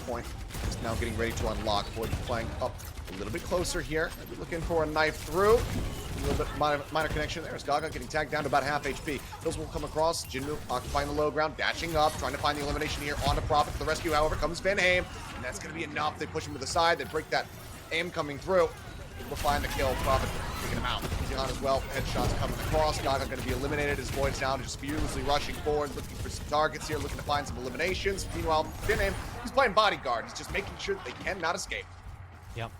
Point is now getting ready to unlock. Void flying up a little bit closer here. Maybe looking for a knife through. A little bit minor connection there. As Gaga getting tagged down to about half HP. Those will come across. Jinmu occupying the low ground, dashing up, trying to find the elimination here on the Prophet. The rescue, however, comes Van Haim, and that's going to be enough. They push him to the side. They break that aim coming through. We'll find the kill. Prophet taking him out. Easy on as well. Headshots coming across. Gaga going to be eliminated. His Void's now just fearlessly rushing forward, looking for some targets here, looking to find some eliminations. Meanwhile, Van Haim, he's playing bodyguard. He's just making sure that they cannot escape. Yep.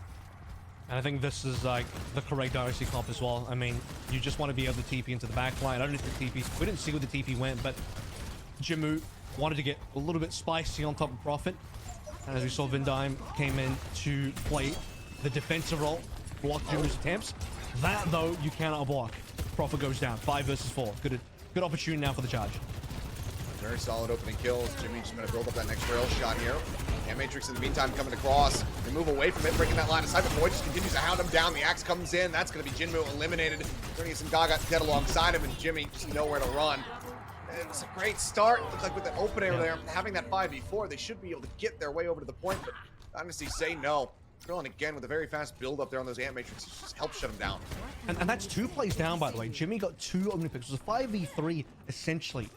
And I think this is like the correct Dynasty comp as well. I mean, you just want to be able to TP into the back line. I don't know if the TP, we didn't see where the TP went, but Jinmu wanted to get a little bit spicy on top of Prophet. And as we saw, Vindime came in to play the defensive role, block Jinmu's attempts. That, though, you cannot block. Prophet goes down, 5 versus 4. Good opportunity now for the Charge. Very solid opening kills. Jimmy just going to build up that next rail shot here. And Matrix in the meantime coming across. They move away from it, breaking that line of sight, but Void just continues to hound him down. The axe comes in. That's going to be Jinmu eliminated. Turning some Gaga dead alongside him, and Jimmy just nowhere to run. It was a great start. Looks like with that opener there, having that 5v4, they should be able to get their way over to the point, but Dynasty say no. Krillin again with a very fast build up there on those ant matrices, just help shut him down. And that's 2 plays down, by the way. Jimmy got 2 opening picks. It was a 5v3, essentially.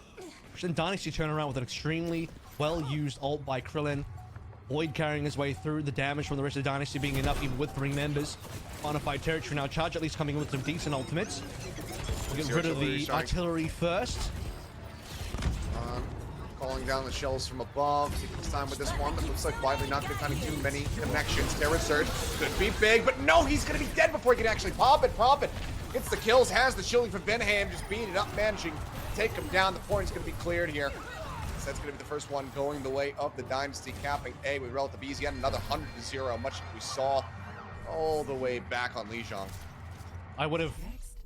Then Dynasty turn around with an extremely well-used ult by Krillin. Void carrying his way through, the damage from the rest of Dynasty being enough, even with 3 members. Bonafide territory now. Charge at least coming in with some decent ultimates. We'll get rid of the artillery first. Calling down the shells from above. Taking his time with this one, but looks like widely not going to find too many connections. Terror Surge could be big, but no, he's going to be dead before he can actually pop it. Gets the kills, has the shielding from Benham, just beating it up, managing to take him down. The point is going to be cleared here. So that's going to be the first one going the way of the Dynasty, capping A with relative ease. Yet another 100-0, much like we saw all the way back on Lijiang. I would have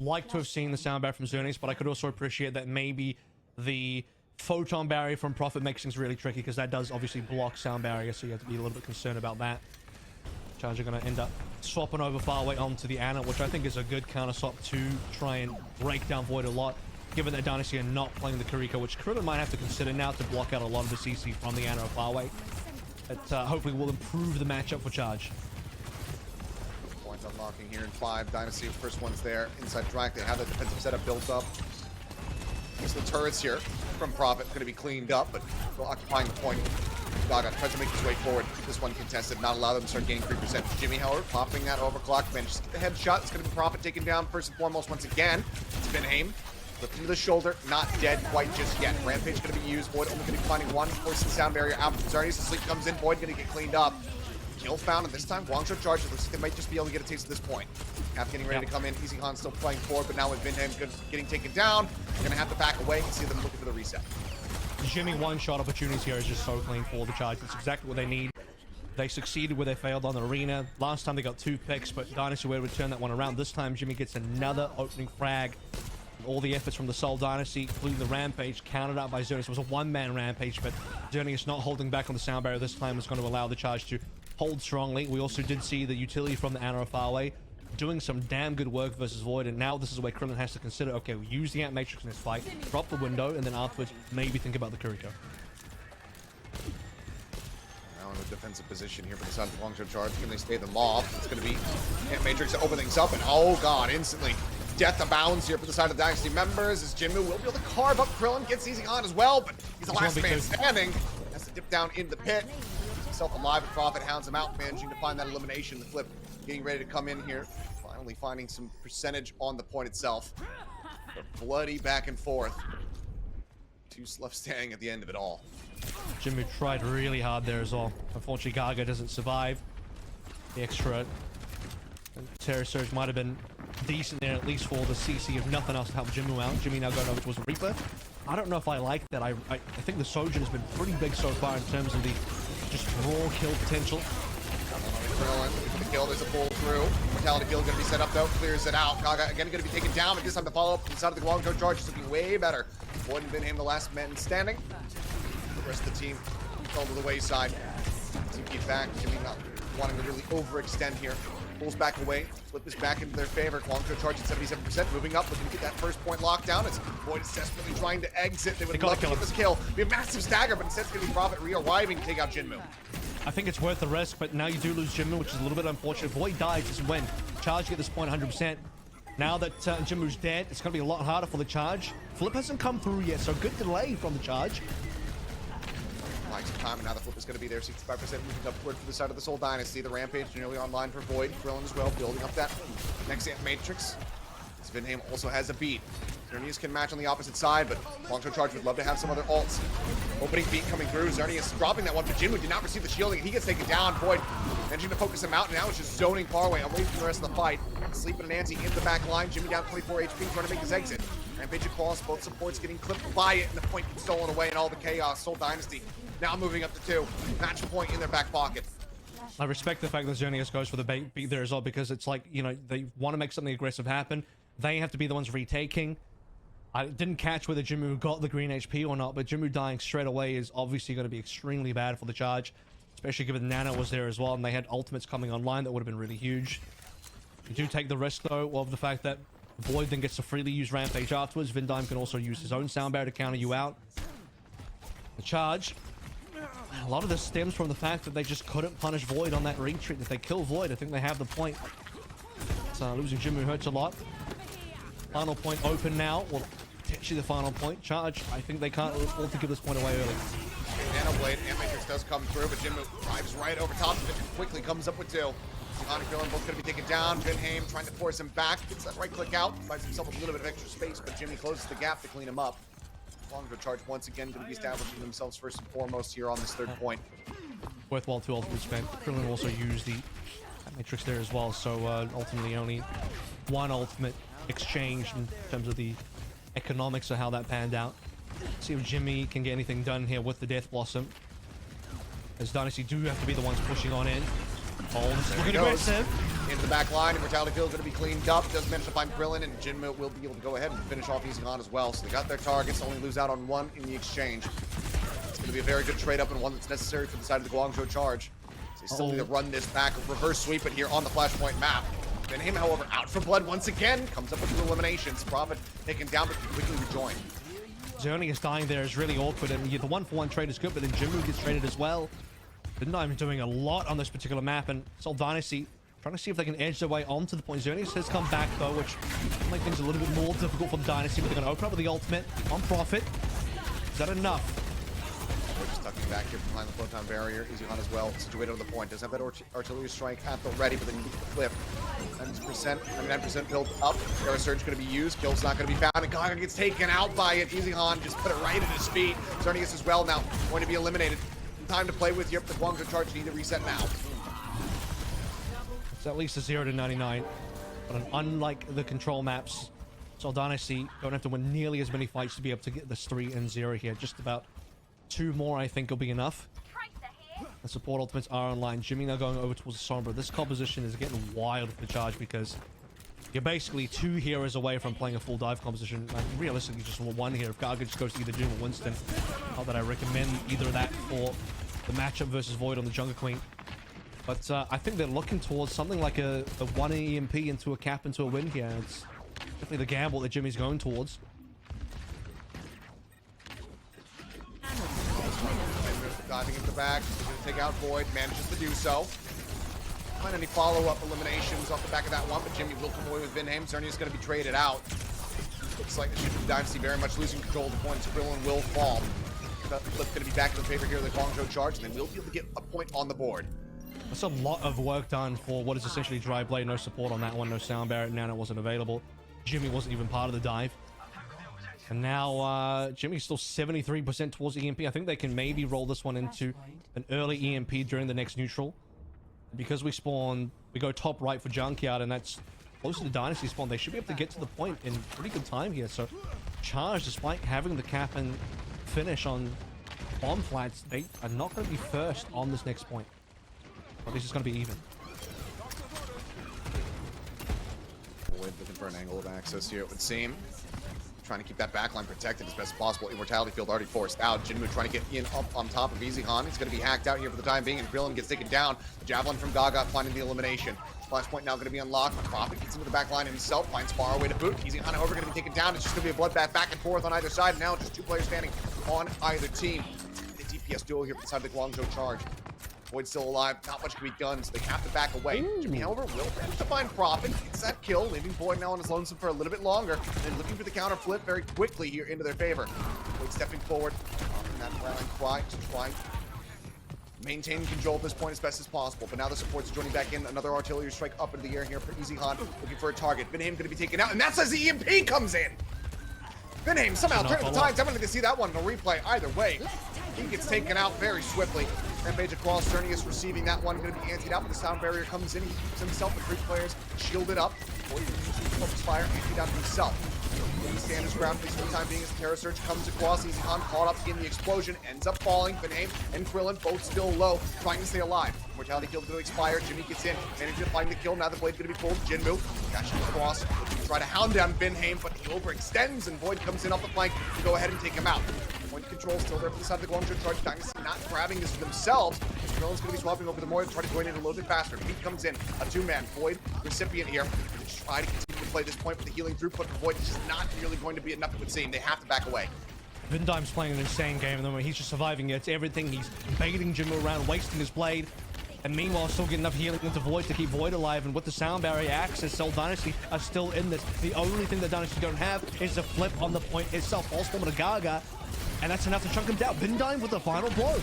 liked to have seen the sound barrier from Xerneas, but I could also appreciate that maybe the photon barrier from Prophet makes things really tricky, because that does obviously block sound barrier, so you have to be a little bit concerned about that. Charge are going to end up swapping over far away onto the Ana, which I think is a good counter swap to try and break down Void a lot, given that Dynasty are not playing the Kuriko, which Krillin might have to consider now to block out a lot of the CC from the Ana far away. It hopefully will improve the matchup for Charge. Points unlocking here in 5. Dynasty, first one's there. Inside Drak, they have the defensive setup built up. There's the turrets here from Prophet, going to be cleaned up, but still occupying the point. Gaga tries to make his way forward. Keep this one contested, not allow them to start gaining 3%. Jimmy, however, popping that overclock. Manages to get the headshot. It's going to be Prophet taken down first and foremost once again. It's been aimed. Flipped into the shoulder, not dead quite just yet. Rampage going to be used. Void only going to be finding one. Forcing the sound barrier out. Xerneas' sleep comes in. Void going to get cleaned up. Kill found, and this time Guangzhou Charge. Looks like they might just be able to get a taste of this point. Cap getting ready to come in. Easy Han still playing forward, but now with Vinham getting taken down, they're going to have to back away and see them looking for the reset. Jimmy one-shot opportunities here is just so clean for the Charge. It's exactly what they need. They succeeded where they failed on the arena. Last time they got 2 picks, but Dynasty were able to turn that one around. This time Jimmy gets another opening frag. All the efforts from the Seoul Dynasty, including the Rampage, countered out by Xerneas. It was a one-man Rampage, but Xerneas not holding back on the sound barrier this time is going to allow the Charge to hold strongly. We also did see the utility from the Ana far away doing some damn good work versus Void, and now this is where Krillin has to consider, okay, we use the Ant Matrix in this fight, drop the window, and then afterwards maybe think about the Kuriko. Now in a defensive position here for the side of Guangzhou Charge. Can they stay them off? It's going to be Ant Matrix to open things up, and oh god, instantly death abounds here for the side of Dynasty members, as Jinmu will be able to carve up Krillin, gets easy on as well, but he's the last man standing. Has to dip down in the pit. Himself alive, and Prophet hounds him out, managing to find that elimination. The flip getting ready to come in here, finally finding some percentage on the point itself. But bloody back and forth. 2 left standing at the end of it all. Jinmu tried really hard there as well. Unfortunately, Gaga doesn't survive. The extra Terror Surge might have been decent there, at least for the CC, if nothing else, to help Jinmu out. Jimmy now going over towards the Reaper. I don't know if I like that. I think the Sojin has been pretty big so far in terms of the just raw kill potential. The kill, there's a pull through. Mortality field going to be set up though, clears it out. Gaga again going to be taken down, but this time the follow up inside of the Guangzhou Charge is looking way better. Void and Vinham the last men standing. The rest of the team fell to the wayside. Team keep back, Jimmy not wanting to really overextend here. Pulls back away, flip is back into their favor. Guangzhou Charge at 77%, moving up, looking to get that first point locked down. As Void is desperately trying to exit. They would love to get this kill. Be a massive stagger, but instead it's going to be Prophet re-arriving to take out Jinmu. I think it's worth the risk, but now you do lose Jinmu, which is a little bit unfortunate. Void dies is when Charge get this point 100%. Now that Jinmu's dead, it's going to be a lot harder for the Charge. Flip hasn't come through yet, so good delay from the Charge. Buying some time, and now the flip is going to be there. 65% moving upward for the side of the Seoul Dynasty. The Rampage nearly online for Void. Krillin as well, building up that next Ant Matrix. Vinham also has a beat. Xerneas can match on the opposite side, but Guangzhou Charge would love to have some other ults. Opening beat coming through. Xerneas dropping that one, but Jinmu did not receive the shielding, and he gets taken down. Void managing to focus him out, and now it's just zoning far away away from the rest of the fight. Sleeping and Nancy in the back line. Jimmy down 24 HP, trying to make his exit. Rampage across, both supports getting clipped by it, and the point gets stolen away, and all the chaos. Seoul Dynasty now moving up to 2. Match point in their back pocket. I respect the fact that Xerneas goes for the beat there as well, because it's like, you know, they want to make something aggressive happen. They have to be the ones retaking. I didn't catch whether Jinmu got the green HP or not, but Jinmu dying straight away is obviously going to be extremely bad for the Charge, especially given Nana was there as well, and they had ultimates coming online that would have been really huge. You do take the risk, though, of the fact that Void then gets to freely use Rampage afterwards. Vindime can also use his own sound barrier to counter you out. The Charge A lot of this stems from the fact that they just couldn't punish Void on that retreat. If they kill Void, I think they have the point. So losing Jinmu hurts a lot. Final point open now. Well, potentially the final point. Charge, I think they can't afford to give this point away early. Nano Blade, Ant Matrix does come through, but Jinmu drives right over top of it and quickly comes up with two. Sonic Villain both going to be taken down. Vinheim trying to force him back. Gets that right click out. Finds himself a little bit of extra space, but Jimmy closes the gap to clean him up. Guangzhou Charge once again going to be establishing themselves first and foremost here on this third point. Worthwhile 2 ultimates spent. Krillin also used the Matrix there as well, so ultimately only one ultimate exchange in terms of the economics of how that panned out. See if Jimmy can get anything done here with the Death Blossom, as Dynasty do have to be the ones pushing on in. Oh, this is looking aggressive. Into the back line, Immortality Field going to be cleaned up. Does manage to find Krillin, and Jinmu will be able to go ahead and finish off Eichenwalde as well. So they got their targets, only lose out on one in the exchange. It's going to be a very good trade up and one that's necessary for the side of the Guangzhou Charge. So they still need to run this back, reverse sweep it here on the Flashpoint map. Vinheim, however, out for blood once again. Comes up with 2 eliminations. Prophet taken down, but quickly rejoined. Xerneas dying there is really awkward, and the 1-for-1 trade is good, but then Jinmu gets traded as well. They're not even doing a lot on this particular map, and Seoul Dynasty trying to see if they can edge their way onto the point. Xerneas has come back though, which will make things a little bit more difficult for the Dynasty, but they're going to open up with the ultimate on Prophet. Is that enough? We're just tucking back here behind the floaton barrier. Eichenwalde as well, situated on the point. Does have that artillery strike at the ready, but then you get the flip. 99% build up. Terra Surge going to be used. Kill's not going to be found, and Gaga gets taken out by it. Eichenwalde just put it right at his feet. Xerneas as well now going to be eliminated. Time to play with here, but the Guangzhou Charge need to reset now. It's at least a 0 to 99, but unlike the control maps, Seoul Dynasty don't have to win nearly as many fights to be able to get this 3-0 here. Just about 2 more, I think, will be enough. The support ultimates are online. Jimmy now going over towards the Sombra. This composition is getting wild for the Charge because you're basically 2 heroes away from playing a full dive composition. Like, realistically, just 1 here. If Gaga just goes to either Jim or Winston, not that I recommend either of that for the matchup versus Void on the Jungle Queen. But I think they're looking towards something like a 1 EMP into a cap into a win here. It's definitely the gamble that Jimmy's going towards. Diving into the back, he's going to take out Void, manages to do so. Find any follow-up eliminations off the back of that one, but Jimmy will come away with Vinheim. Xerneas going to be traded out. Looks like the Dynasty very much losing control of the points. Krillin will fall. The flip's going to be back in the favor here of the Guangzhou Charge, and they will be able to get a point on the board. That's a lot of work done for what is essentially Dry Blade. No support on that one, no sound barrier. Nano wasn't available. Jimmy wasn't even part of the dive. And now Jimmy's still 73% towards EMP. I think they can maybe roll this one into an early EMP during the next neutral. Because we go top right for Junkyard, and that's close to the Dynasty spawn. They should be able to get to the point in pretty good time here. So Charge, despite having the cap and finish on bomb flats, they are not going to be first on this next point. At least it's going to be even. Void looking for an angle of access here, it would seem. Trying to keep that backline protected as best as possible. Immortality Field already forced out. Jinmu trying to get in up on top of Eichenwalde. He's going to be hacked out here for the time being, and Krillin gets taken down. The Javelin from Gaga finding the elimination. Flashpoint now going to be unlocked. Prophet gets into the back line himself, finds far away to boot. Eichenwalde, however, going to be taken down. It's just going to be a bloodbath back and forth on either side. Now just 2 players standing on either team. The DPS duel here for the side of the Guangzhou Charge. Void's still alive, not much can be done, so they have to back away. Ooh. Jimmy, however, will manage to find Prophet. Gets that kill, leaving Void now on his lonesome for a little bit longer, and looking for the counter flip very quickly here into their favor. Void stepping forward, offering that rallying cry to try maintain control at this point as best as possible. But now the support's joining back in. Another artillery strike up into the air here for Eichenwalde, looking for a target. Vinheim going to be taken out, and that's as the EMP comes in. Vinheim somehow turns the tides. I'm going to see that one in a replay. Either way, he gets taken out very swiftly. Rampage across, Xerneas receiving that one, going to be antied out, but the sound barrier comes in. He keeps himself and 3 players shielded up. Void uses focus fire, antied out himself. He stands his ground for the time being as the Terra Surge comes across. Eichenwalde caught up in the explosion, ends up falling. Vinheim and Krillin both still low, trying to stay alive. Mortality Field going to expire. Jimmy gets in, managing to find the kill. Now the blade's going to be pulled. Jinmu dashing across, try to hound down Vinheim, but he overextends, and Void comes in off the flank to go ahead and take him out. Point control still there for the side of the Guangzhou Charge. Dynasty not grabbing this for themselves. Krillin's going to be swapping over the Moira to try to join in a little bit faster. Pete comes in, a 2-man. Void, recipient here. They try to continue to play this point with the healing throughput for Void. It's just not really going to be enough, it would seem. They have to back away. Vindime's playing an insane game at the moment. He's just surviving. It's everything. He's baiting Jinmu around, wasting his blade. And meanwhile, still getting enough healing into Void to keep Void alive. And with the Sound Barrier access, Seoul Dynasty are still in this. The only thing that Dynasty don't have is a flip on the point itself. False Form of Gaga. And that's enough to chunk him down. Vindime with the final blow.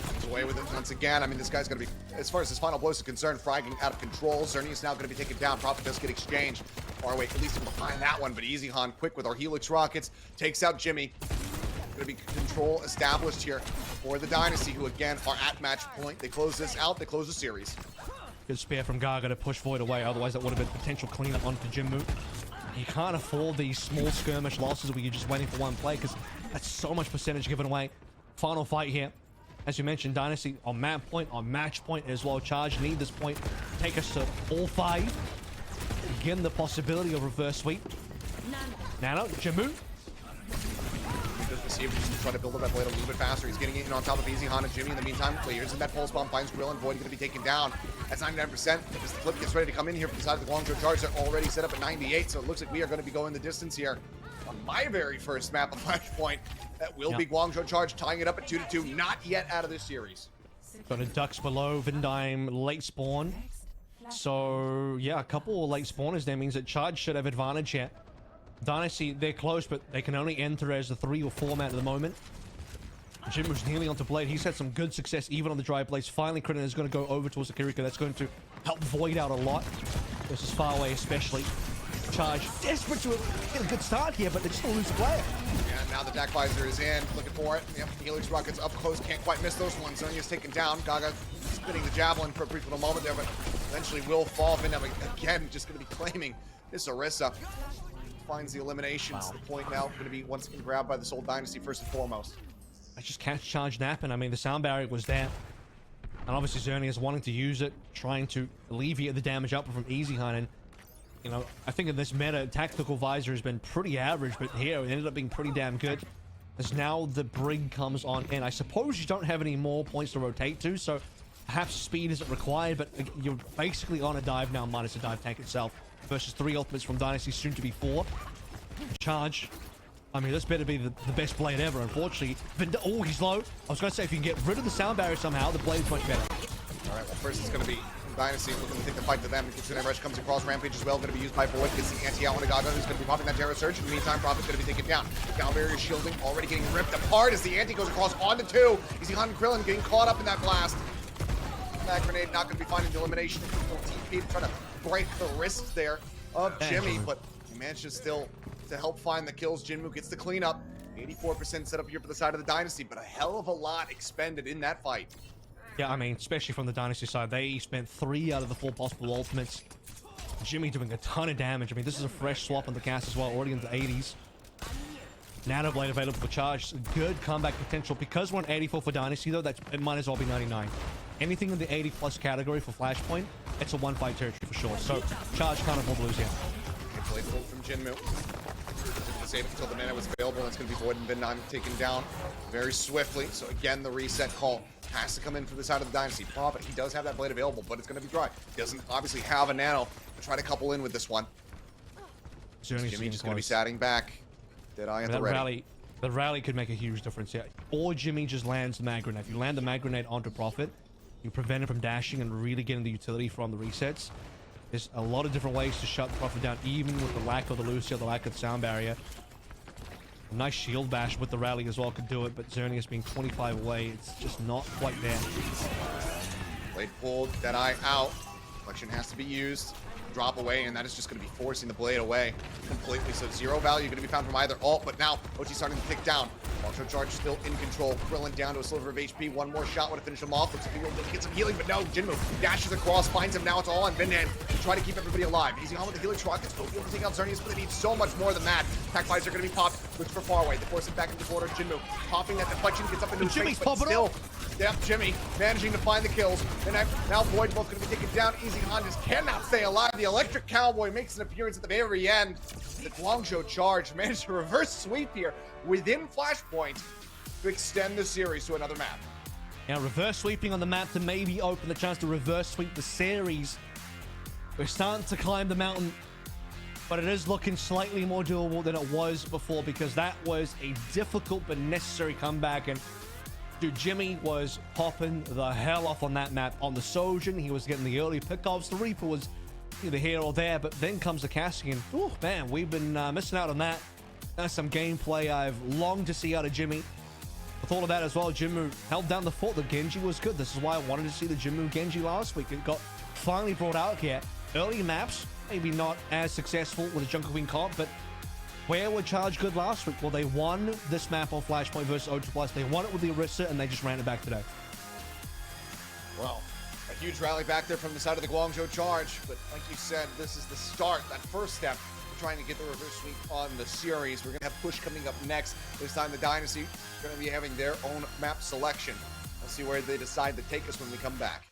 Comes away with it once again. I mean, this guy's going to be, as far as his final blows are concerned, fragging out of control. Xerneas now going to be taken down. Prophet does get exchanged. Far away, at least behind that one. But Eichenwalde quick with our Helix Rockets. Takes out Jimmy. Going to be control established here for the Dynasty, who again are at match point. They close this out. They close the series. Good spear from Gaga to push Void away. Otherwise, that would have been potential cleanup onto Jinmu. You can't afford these small skirmish losses where you're just waiting for one play, because that's so much percentage given away. Final fight here. As you mentioned, Dynasty on map point, on match point as well. Charge need this point to take us to all 5. Again, the possibility of reverse sweep. Nano, Jinmu. Receiver just to try to build up that blade a little bit faster. He's getting in on top of Eichenwalde and Jimmy in the meantime. Clears in that pulse bomb, finds Grill and Void going to be taken down. That's 99%. As the flip gets ready to come in here from the side of the Guangzhou Charge, they're already set up at 98, so it looks like we are going to be going the distance here. On my very first map of Flashpoint, that will be Guangzhou Charge tying it up at 2-2, not yet out of this series. Got a Ducks below, Vindime late spawn. So, yeah, a couple of late spawners there means that Charge should have advantage here. Dynasty, they're close, but they can only enter as a 3 or 4 man at the moment. Jinmu's nearly onto Blade. He's had some good success even on the dry blades. Finally, Krillin is going to go over towards the Kiriko. That's going to help Void out a lot. This is far away, especially. Charge desperate to get a good start here, but they just lose the player. Yeah, now the Dak Visor is in, looking for it. Yep, Helix Rockets up close, can't quite miss those ones. Xerneas taken down. Gaga spinning the javelin for a brief little moment there, but eventually will fall. Vindime again, just going to be claiming this Orisa. Finds the eliminations. The point now going to be once again grabbed by the Seoul Dynasty first and foremost. I just catch Charge napping. I mean, the sound barrier was there. And obviously Xerneas wanting to use it, trying to alleviate the damage output from Eichenwalde. And, you know, I think in this meta, Tactical Visor has been pretty average, but here it ended up being pretty damn good. As now the Brig comes on in. I suppose you don't have any more points to rotate to, so perhaps speed isn't required, but you're basically on a dive now minus the dive tank itself. Versus 3 ultimates from Dynasty, soon to be 4. Charge. I mean, this better be the best blade ever, unfortunately. Oh, he's low. I was going to say, if you can get rid of the sound barrier somehow, the blade's much better. All right, well, first it's going to be Dynasty looking to take the fight to them. Kitsune Rush comes across Rampage as well, going to be used by Void. Gets the anti-out on Gaga, who's going to be popping that Terror Surge. In the meantime, Prophet's going to be taken down. Down barrier shielding, already getting ripped apart as the anti goes across onto 2. Eichenwalde and Krillin getting caught up in that blast. That grenade not going to be finding the elimination. TP trying to break the wrists there of Jimmy, but he manages still to help find the kills. Jinmu gets the cleanup. 84% set up here for the side of the Dynasty, but a hell of a lot expended in that fight. Yeah, I mean, especially from the Dynasty side, they spent 3 out of the 4 possible ultimates. Jimmy doing a ton of damage. I mean, this is a fresh swap on the cast as well, already into 80s. Nano Blade available for Charge. Good comeback potential. Because we're on 84 for Dynasty, though, it might as well be 99. Anything in the 80 plus category for Flashpoint, it's a 1-fight territory for sure. So Charge can't afford to lose here. Blade pulled from Jinmu. To save it until the mana was available. That's going to be Void and Vindime taken down very swiftly. So again, the reset call has to come in for the side of the Dynasty. Prophet, he does have that blade available, but it's going to be dry. He doesn't obviously have a nano to try to couple in with this one. Jimmy just going to be satting back. Deadeye at the ready. The rally could make a huge difference here. Or Jimmy just lands the mag grenade. If you land the mag grenade onto Prophet, you prevent him from dashing and really getting the utility from the resets. There's a lot of different ways to shut Prophet down, even with the lack of the Lucio, the lack of the sound barrier. A nice shield bash with the rally as well could do it, but Xerneas being 25 away, it's just not quite there. Blade pulled, Deadeye out. Collection has to be used. Drop away, and that is just going to be forcing the blade away completely. So 0 value going to be found from either ult, but now OG starting to tick down. Guangzhou Charge still in control. Krillin down to a sliver of HP. One more shot would have finished him off. Looks like he'll get some healing, but no. Jinmu dashes across, finds him. Now it's all on Vindman to try to keep everybody alive. Easy on with the Helix Rockets. Will be able to take out Xerneas, but they need so much more than that. Attack flies are going to be popped. Looks for far away. They force it back into the corner. Jinmu popping that deflection, gets up into his face, but still. Yep, Jimmy managing to find the kills. And now Void both going to be taken down. Eichenwalde just cannot stay alive. The Electric Cowboy makes an appearance at the very end. The Guangzhou Charge managed to reverse sweep here within Flashpoint to extend the series to another map. Now, reverse sweeping on the map to maybe open the chance to reverse sweep the series. We're starting to climb the mountain. but it is looking slightly more doable than it was before, because that was a difficult but necessary comeback. And dude, Jimmy was popping the hell off on that map. On the Sojin, he was getting the early pickoffs. The Reaper was either here or there, but then comes the casting, and oh man, we've been missing out on that. That's some gameplay I've longed to see out of Jimmy. With all of that as well, Jinmu held down the fort. The Genji was good. This is why I wanted to see the Jinmu Genji last week. It got finally brought out here. Early maps, maybe not as successful with the Jungle Queen comp, but where were Charge good last week? Well, they won this map on Flashpoint versus Ultra. They won it with the Orisa, and they just ran it back today. Well, a huge rally back there from the side of the Guangzhou Charge. But like you said, this is the start, that first step to trying to get the reverse sweep on the series. We're going to have Push coming up next. This time the Dynasty is going to be having their own map selection. Let's see where they decide to take us when we come back.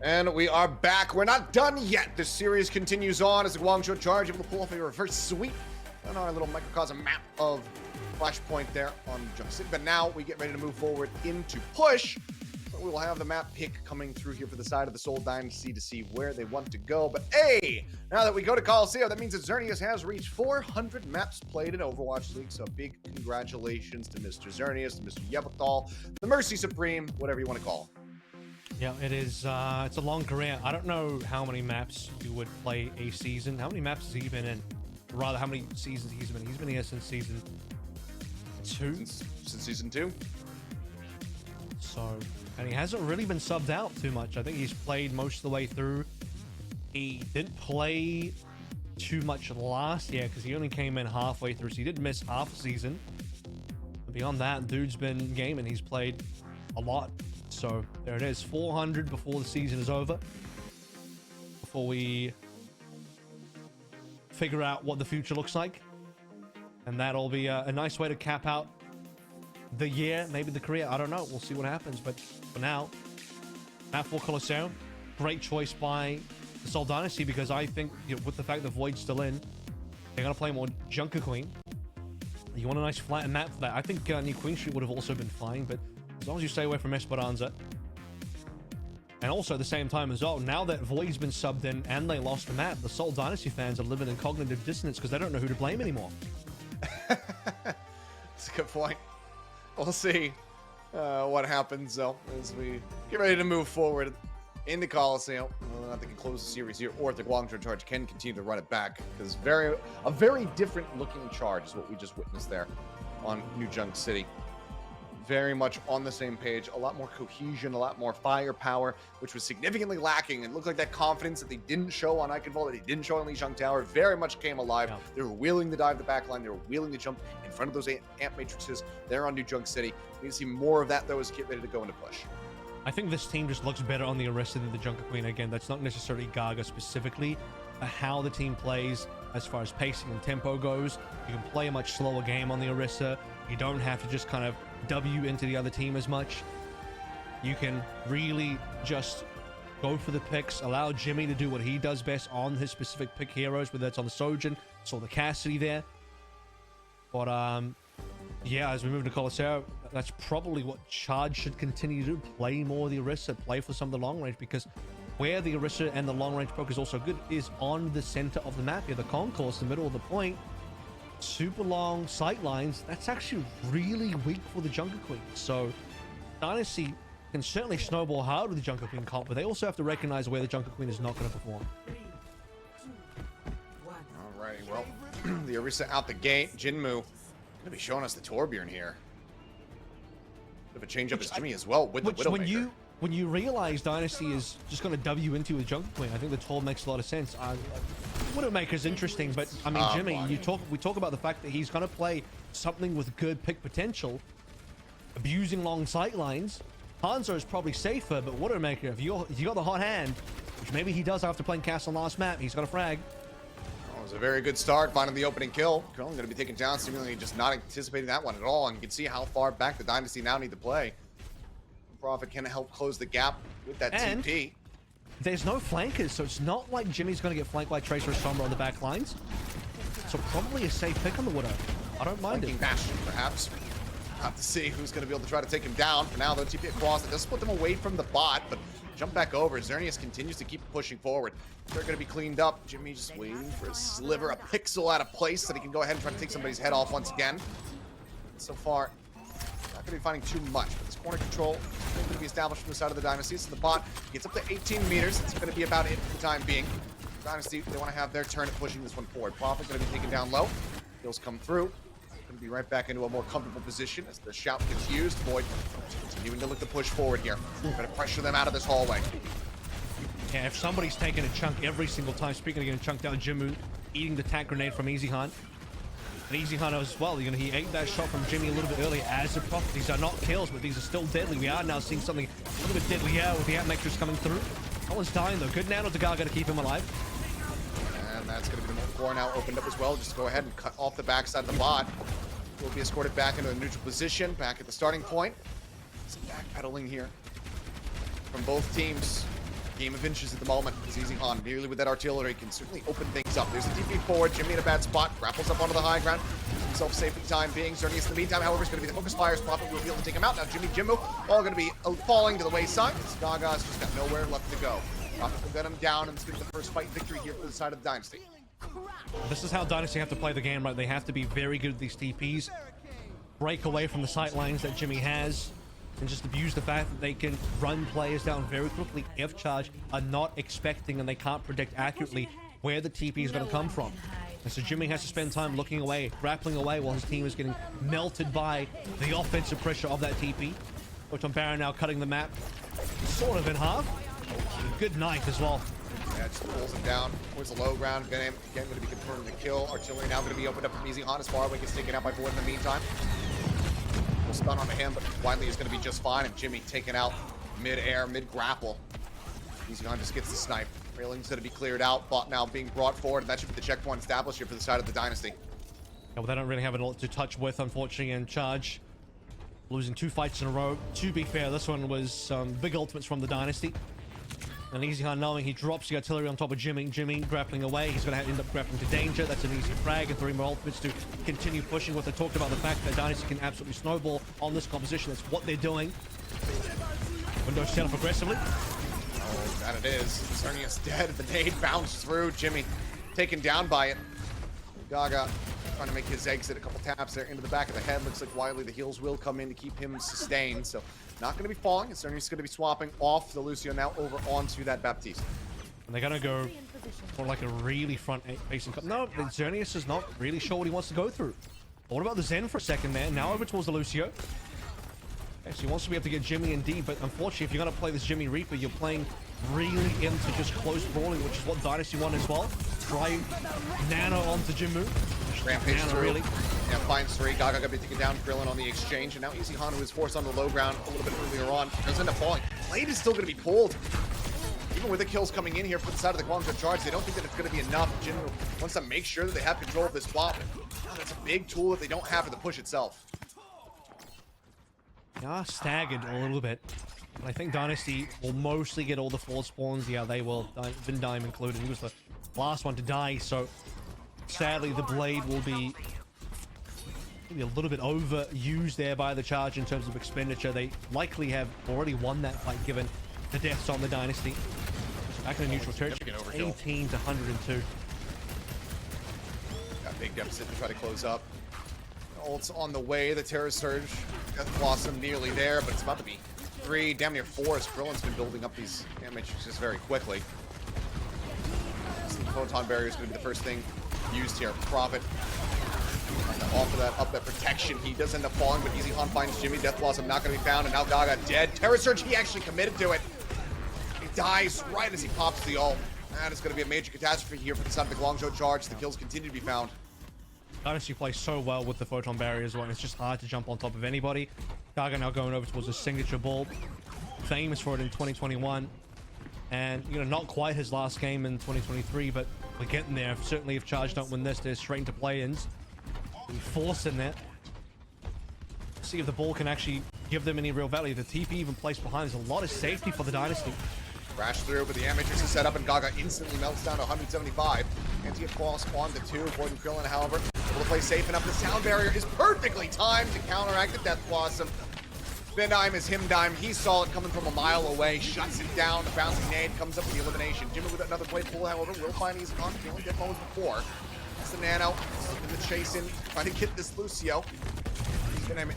And we are back. We're not done yet. This series continues on as the Guangzhou Charge able to pull off a reverse sweep on our little microcosm map of Flashpoint there on Junk City. But now we get ready to move forward into Push. So we will have the map pick coming through here for the side of the Seoul Dynasty to see where they want to go. But hey, now that we go to Colosseo, that means that Xerneas has reached 400 maps played in Overwatch League. So big congratulations to Mr. Xerneas, to Mr. Yevithal, the Mercy Supreme, whatever you want to call him. Yeah, it is. It's a long career. I don't know how many maps you would play a season. How many maps has he been in? Or rather, how many seasons he's been in. He's been here since season 2. Since season 2. So, and he hasn't really been subbed out too much. I think he's played most of the way through. He didn't play too much last year because he only came in halfway through. So he did miss half a season. But beyond that, dude's been gaming. He's played a lot. So there it is, 400 before the season is over. Before we figure out what the future looks like. And that'll be a nice way to cap out the year, maybe the career. I don't know. We'll see what happens. But for now, map 4 Colosseo, great choice by the Seoul Dynasty because I think, you know, with the fact that Void's still in, they're going to play more Junker Queen. You want a nice flat map for that. I think New Queen Street would have also been fine, but as long as you stay away from Esperanza. And also at the same time as well, now that Void's been subbed in and they lost the map, the Seoul Dynasty fans are living in cognitive dissonance because they don't know who to blame anymore. That's a good point. We'll see what happens, though, as we get ready to move forward in the Colosseo. Whether or not they can close the series here, or if the Guangzhou Charge can continue to run it back, because a very different looking charge is what we just witnessed there on New Junk City. Very much on the same page, a lot more cohesion, a lot more firepower, which was significantly lacking. And looked like that confidence that they didn't show on Eichenwalde, that they didn't show on Lijiang Tower, very much came alive. Yeah. They were willing to dive the back line. They were willing to jump in front of those amp matrices there on New Junk City. We need to see more of that, though, as we get ready to go into Push. I think this team just looks better on the Orisa than the Junker Queen. Again, that's not necessarily Gaga specifically, but how the team plays as far as pacing and tempo goes. You can play a much slower game on the Orisa. You don't have to just kind of W into the other team as much. You can really just go for the picks, allow Jimmy to do what he does best on his specific pick heroes, whether it's on the Sojin, saw the Cassidy there. But yeah, as we move to Colosseo, that's probably what Charge should continue to do. Play more of the Orisa, play for some of the long range, because where the Orisa and the long range poke is also good is on the center of the map here, the concourse, the middle of the point. Super long sight lines, that's actually really weak for the Junker Queen. So Dynasty can certainly snowball hard with the Junker Queen comp, but they also have to recognize where the Junker Queen is not going to perform. Alrighty, well, the Orisa out the gate. Jinmu going to be showing us the Torbjorn here. Bit of a change up as Jimmy as well with the Widowmaker. When you realize Dynasty is just going to W into a Junker Queen, I think the Torb makes a lot of sense. Widowmaker's interesting, but I mean, Jimmy, we talk about the fact that he's going to play something with good pick potential, abusing long sight lines. Hanzo is probably safer, but Widowmaker, if you got the hot hand, which maybe he does after playing Castle last map, he's got a frag. Oh, it was a very good start, finding the opening kill. Going to be taken down, seemingly just not anticipating that one at all, and you can see how far back the Dynasty now need to play. Prophet can help close the gap with that TP. There's no flankers, so it's not like Jimmy's going to get flanked by Tracer or Sombra on the back lines. So probably a safe pick on the Widow. I don't mind it. Bastion, perhaps. Have to see who's going to be able to try to take him down. For now, though, TP across. It does put them away from the bot, but jump back over. Xerneas continues to keep pushing forward. They're going to be cleaned up. Jimmy just waiting for a sliver, a pixel out of place so that he can go ahead and try to take somebody's head off once again. So far, not going to be finding too much, but this corner control is going to be established from the side of the Dynasty. So the bot gets up to 18 meters. That's going to be about it for the time being. Dynasty, they want to have their turn at pushing this one forward. Prophet going to be taken down low. Kills come through. Going to be right back into a more comfortable position as the shout gets used. Void continuing to look to push forward here. Going to pressure them out of this hallway. Yeah, if somebody's taking a chunk every single time, speaking of getting chunked down, Jimmu eating the tank grenade from Easy Hunt. And Easy Hunt as well, he ate that shot from Jimmy a little bit earlier as a Prophet. These are not kills, but these are still deadly. We are now seeing something a little bit deadly here with the Amp Matrix coming through. No one's dying though. Good nano to Gaga to keep him alive. And that's going to be the floor now opened up as well. Just go ahead and cut off the backside of the bot. Will be escorted back into a neutral position, back at the starting point. Some backpedaling here from both teams. game of inches at the moment. It's Easy Han, nearly with that artillery, can certainly open things up. There's a TP forward. Jimmy in a bad spot. Grapples up onto the high ground. Keeps himself safe for the time being. Xerneas in the meantime, however, is going to be the focus fires. Prophet will be able to take him out. Now Jimmy, Jimbo, all going to be falling to the wayside. Gaga's just got nowhere left to go. Prophet will get him down, and it's going to be the first fight victory here for the side of the Dynasty. This is how Dynasty have to play the game, right? They have to be very good at these TPs. Break away from the sight lines that Jimmy has. And just abuse the fact that they can run players down very quickly if Charge are not expecting and they can't predict accurately where the TP is going to come from. And so Jimmy has to spend time looking away, grappling away while his team is getting melted by the offensive pressure of that TP. Photon Baron now cutting the map sort of in half. Good knife as well. Yeah, just pulls him down towards the low ground. Again, going to be confirming the kill. Artillery now going to be opened up from Easy Han as far away gets taken out by Void in the meantime. We'll stun onto him, but Wiley is going to be just fine. And Jimmy taken out mid-air, mid-grapple. Easy Han just gets the snipe. Railing's going to be cleared out. Bot now being brought forward, and that should be the checkpoint established here for the side of the Dynasty. Yeah, well, they don't really have a lot to touch with, unfortunately, and Charge losing 2 fights in a row. To be fair, this one was big ultimates from the Dynasty. And Easy Han knowing he drops the artillery on top of Jimmy. Jimmy grappling away. He's going to end up grappling to danger. That's an easy frag and 3 more ultimates to continue pushing. What they talked about, the fact that Dynasty can absolutely snowball on this composition. That's what they're doing. Windows set up aggressively. Oh, that it is. Xerneas dead. The nade bounced through. Jimmy taken down by it. Gaga trying to make his exit. A couple taps there into the back of the head. Looks like Wiley, the heals will come in to keep him sustained. So not going to be falling. Xerneas going to be swapping off the Lucio now over onto that Baptiste. And they're going to go for like a really front-facing... No, Xerneas is not really sure what he wants to go through. But what about the Zen for a second there? Now over towards the Lucio. Okay, so he wants to be able to get Jimmy in deep, but unfortunately, if you're going to play this Jimmy Reaper, you're playing really into just close brawling, which is what Dynasty want as well. Try Nano onto Jimmu. Rampage Nano, through. really. Yeah, finds 3. Gaga gonna be taken down, Krillin on the exchange, and now Easy Han, who was forced on the low ground a little bit earlier on, does end up falling. Blade is still gonna be pulled. Even with the kills coming in here for the side of the Guangzhou Charge, they don't think that it's gonna be enough. Jinmu wants to make sure that they have control of this spot. That's a big tool that they don't have for the push itself. Yeah, staggered a little bit. I think Dynasty will mostly get all the 4 spawns. Yeah, they will. Vindime included. He was the last one to die, so sadly the Blade will be maybe a little bit overused there by the Charge in terms of expenditure. They likely have already won that fight given the deaths on the Dynasty. Back in the neutral territory, 18 to 102. Got big deficit to try to close up. Ult's on the way. The Terror Surge. Death Blossom nearly there, but it's about to be 3, damn near 4, as Krillin's been building up these damage just very quickly. The Photon Barrier is going to be the first thing used here. Prophet off of that, up that protection. He does end up falling, but Easy Han finds Jimmy. Death Blossom not going to be found, and now Gaga dead. Terror Surge, he actually committed to it. He dies right as he pops the ult. That is going to be a major catastrophe here for the side of the Guangzhou Charge. The kills continue to be found. Dynasty plays so well with the Photon Barrier as well, and it's just hard to jump on top of anybody. Gaga now going over towards his signature ball. Famous for it in 2021. And, you know, not quite his last game in 2023, but we're getting there. Certainly if Charge don't win this, they're straight into play-ins. Be forced in that. See if the ball can actually give them any real value. The TP even placed behind. There's a lot of safety for the Dynasty. Crash through, but the Matrix is set up, and Gaga instantly melts down to 175. Anti-Cross on to 2. Void and Krillin, however, able to play safe enough. The Sound Barrier is perfectly timed to counteract the Death Blossom. Spindime is him dime. He saw it coming from a mile away, shuts it down. The bouncing nade comes up with the elimination. Jimmy with another blade pull, however, will find Easy Han. He only did moments before. It's the Nano in the chase in, trying to get this Lucio.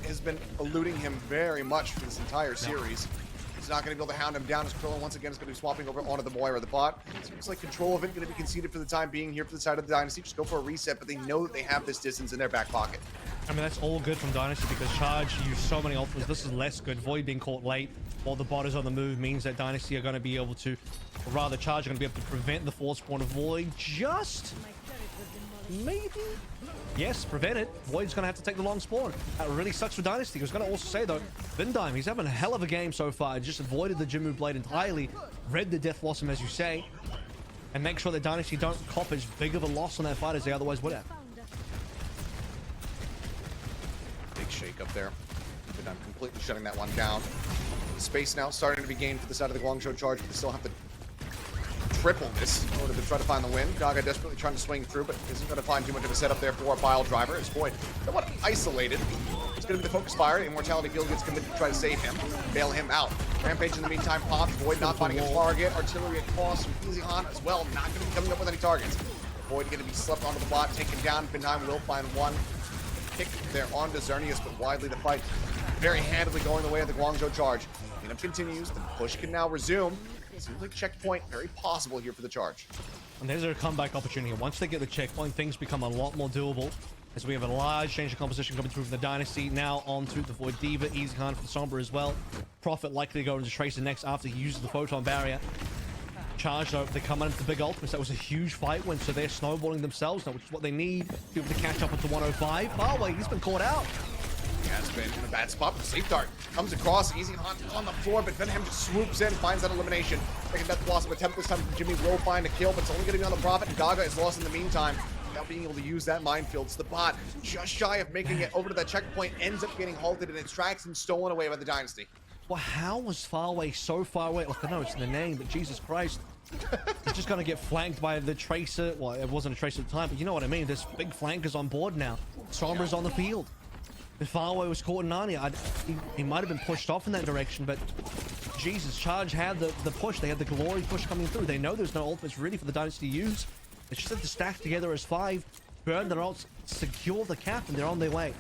Has been eluding him very much for this entire series. He's not going to be able to hound him down as Krillin once again is going to be swapping over onto the Moira. The bot seems like control of it going to be conceded for the time being here for the side of the Dynasty. Just go for a reset, but they know that they have this distance in their back pocket. I mean, that's all good from Dynasty because Charge used so many ultimates. This is less good. Void being caught late while the bot is on the move means that Dynasty are going to be able to, or rather Charge are going to be able to prevent the force spawn of Void just maybe. Yes, prevent it. Void's going to have to take the long spawn. That really sucks for Dynasty. I was going to also say, though, Vindime, he's having a hell of a game so far. Just avoided the Jimmu Blade entirely. Read the Death Blossom, as you say. And make sure that Dynasty don't cop as big of a loss on that fight as they otherwise would have. Big shake up there. Vindime completely shutting that one down. Space now starting to be gained for the side of the Guangzhou Charge, but they still have to triple this in order to try to find the win. Gaga desperately trying to swing through, but isn't going to find too much of a setup there for a pile driver. As Void somewhat isolated. It's going to be the focus fire. Immortality Field gets committed to try to save him, bail him out. Rampage in the meantime pops. Void not finding a target. Artillery across from Eichenwalde as well. Not going to be coming up with any targets. Void going to be slept onto the bot, taken down. Benheim will find one. Kick there onto Xerneas, but widely the fight very handily going the way of the Guangzhou Charge. Cleanup continues. The push can now resume. Seems like checkpoint very possible here for the Charge. And there's a comeback opportunity. Once they get the checkpoint, things become a lot more doable. As we have a large change of composition coming through from the Dynasty. Now onto the Void Diva, Eichenwalde for the Sombra as well. Prophet likely to go into Tracer next after he uses the Photon Barrier. Charge though, they come into the big ultimates. That was a huge fight win, so they're snowballing themselves now, which is what they need to be able to catch up with the 105. Oh wait, he's been caught out. Has been in a bad spot, but Sleep Dart comes across. Eichenwalde on the floor, but Benheim just swoops in, finds that elimination. Second Death Blossom attempt this time from Jimmy will find a kill, but it's only going to be on the Prophet, and Gaga is lost in the meantime. Without being able to use that minefield. So the bot, just shy of making it over to that checkpoint, ends up getting halted in its tracks and stolen away by the Dynasty. Well, how was Far Away so far away? Like, I know it's in the name, but Jesus Christ. He's just going to get flanked by the Tracer. Well, it wasn't a Tracer at the time, but you know what I mean. There's big flankers on board now. Sombra's on the field. If Far Away was caught in Narnia, he might have been pushed off in that direction, but Jesus, Charge had the push. They had the glory push coming through. They know there's no ultimates really for the Dynasty to use. They just have to stack together as 5, burn their ults, secure the cap, and they're on their way.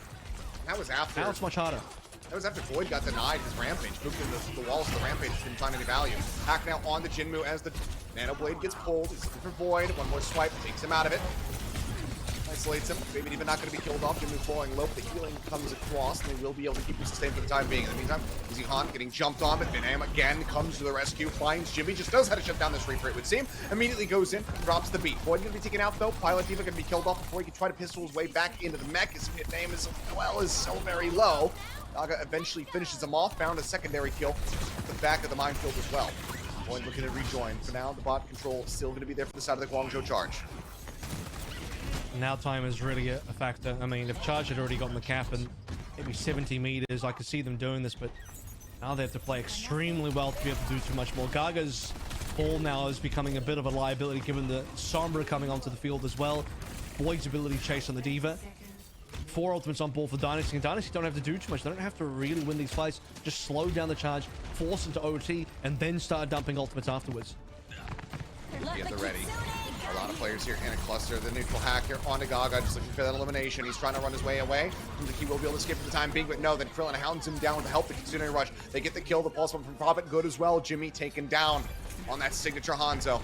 That was after. Now it's much harder. That was after Void got denied his Rampage. Moved into the walls of the Rampage, didn't find any value. Hack now on the Jinmu as the Nano Blade gets pulled. He's looking for Void. One more swipe takes him out of it. Isolates him. Maybe even not going to be killed off. Jinmu falling low, but the healing comes across, and they will be able to keep him sustained for the time being. In the meantime, Eichenwalde getting jumped on, but Benheim again comes to the rescue, finds Jimmy, just knows how to shut down this Reaper, it would seem. Immediately goes in, drops the beat. Void going to be taken out, though. Pilot Diva going to be killed off before he can try to pistol his way back into the mech. His name is, well, is so very low. Gaga eventually finishes him off, found a secondary kill at the back of the minefield as well. Void looking to rejoin. For now, the bot control still going to be there for the side of the Guangzhou Charge. Now time is really a factor. I mean, if Charge had already gotten the cap and maybe 70 meters, I could see them doing this, but now they have to play extremely well to be able to do too much more. Gaga's ball now is becoming a bit of a liability given the Sombra coming onto the field as well. Void's ability to chase on the Diva. 4 ultimates on ball for Dynasty, and Dynasty don't have to do too much. They don't have to really win these fights. Just slow down the Charge, force into OT, and then start dumping ultimates afterwards. Get the ready. A lot of players here in a cluster. The neutral hacker onto Gaga, just looking for that elimination. He's trying to run his way away. Seems like he will be able to escape for the time being, but no, then Krillin hounds him down with the help of the Kitsune Rush. They get the kill, the pulse one from Prophet, good as well. Jimmy taken down on that signature Hanzo.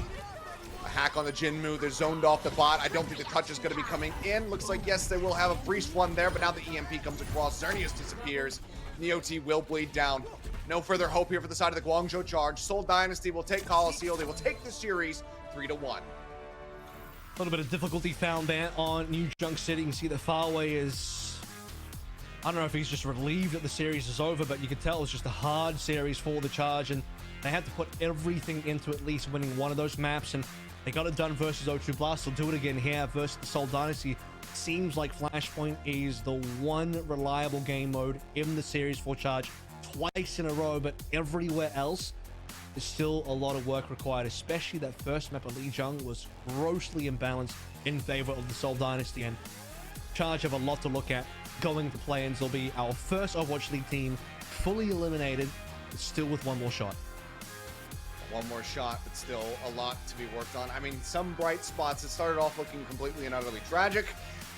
A hack on the Jinmu, they're zoned off the bot. I don't think the touch is going to be coming in. Looks like, yes, they will have a priest one there, but now the EMP comes across. Xerneas disappears. The OT will bleed down. No further hope here for the side of the Guangzhou Charge. Seoul Dynasty will take Colosseo. They will take the series 3-1. A little bit of difficulty found there on New Junk City. You can see that Far Away is... I don't know if he's just relieved that the series is over, but you can tell it's just a hard series for the Charge, and they had to put everything into at least winning one of those maps, and they got it done versus O2 Blast. They'll do it again here versus the Seoul Dynasty. Seems like Flashpoint is the one reliable game mode in the series for Charge twice in a row, but everywhere else there's still a lot of work required, especially that first map of Lijiang was grossly imbalanced in favor of the Seoul Dynasty, and Charge have a lot to look at going to play-ins. They'll be our first Overwatch League team fully eliminated, but still with one more shot. One more shot, but still a lot to be worked on. I mean, some bright spots. It started off looking completely and utterly tragic,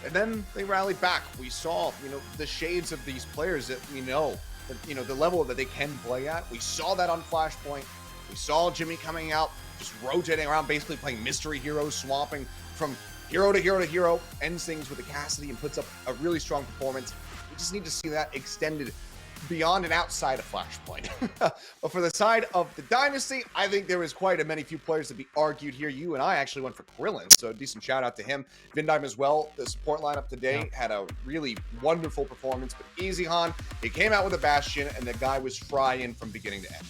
and then they rallied back. We saw, the shades of these players that we know, the level that they can play at. We saw that on Flashpoint. We saw Jimmy coming out, just rotating around, basically playing mystery heroes, swapping from hero to hero to hero, ends things with a Cassidy and puts up a really strong performance. We just need to see that extended beyond and outside of Flashpoint. But for the side of the Dynasty, I think there is quite a many few players to be argued here. You and I actually went for Krillin, so a decent shout out to him. Vindime as well. The support lineup today had a really wonderful performance, but Eichenwalde, he came out with a Bastion, and the guy was frying from beginning to end.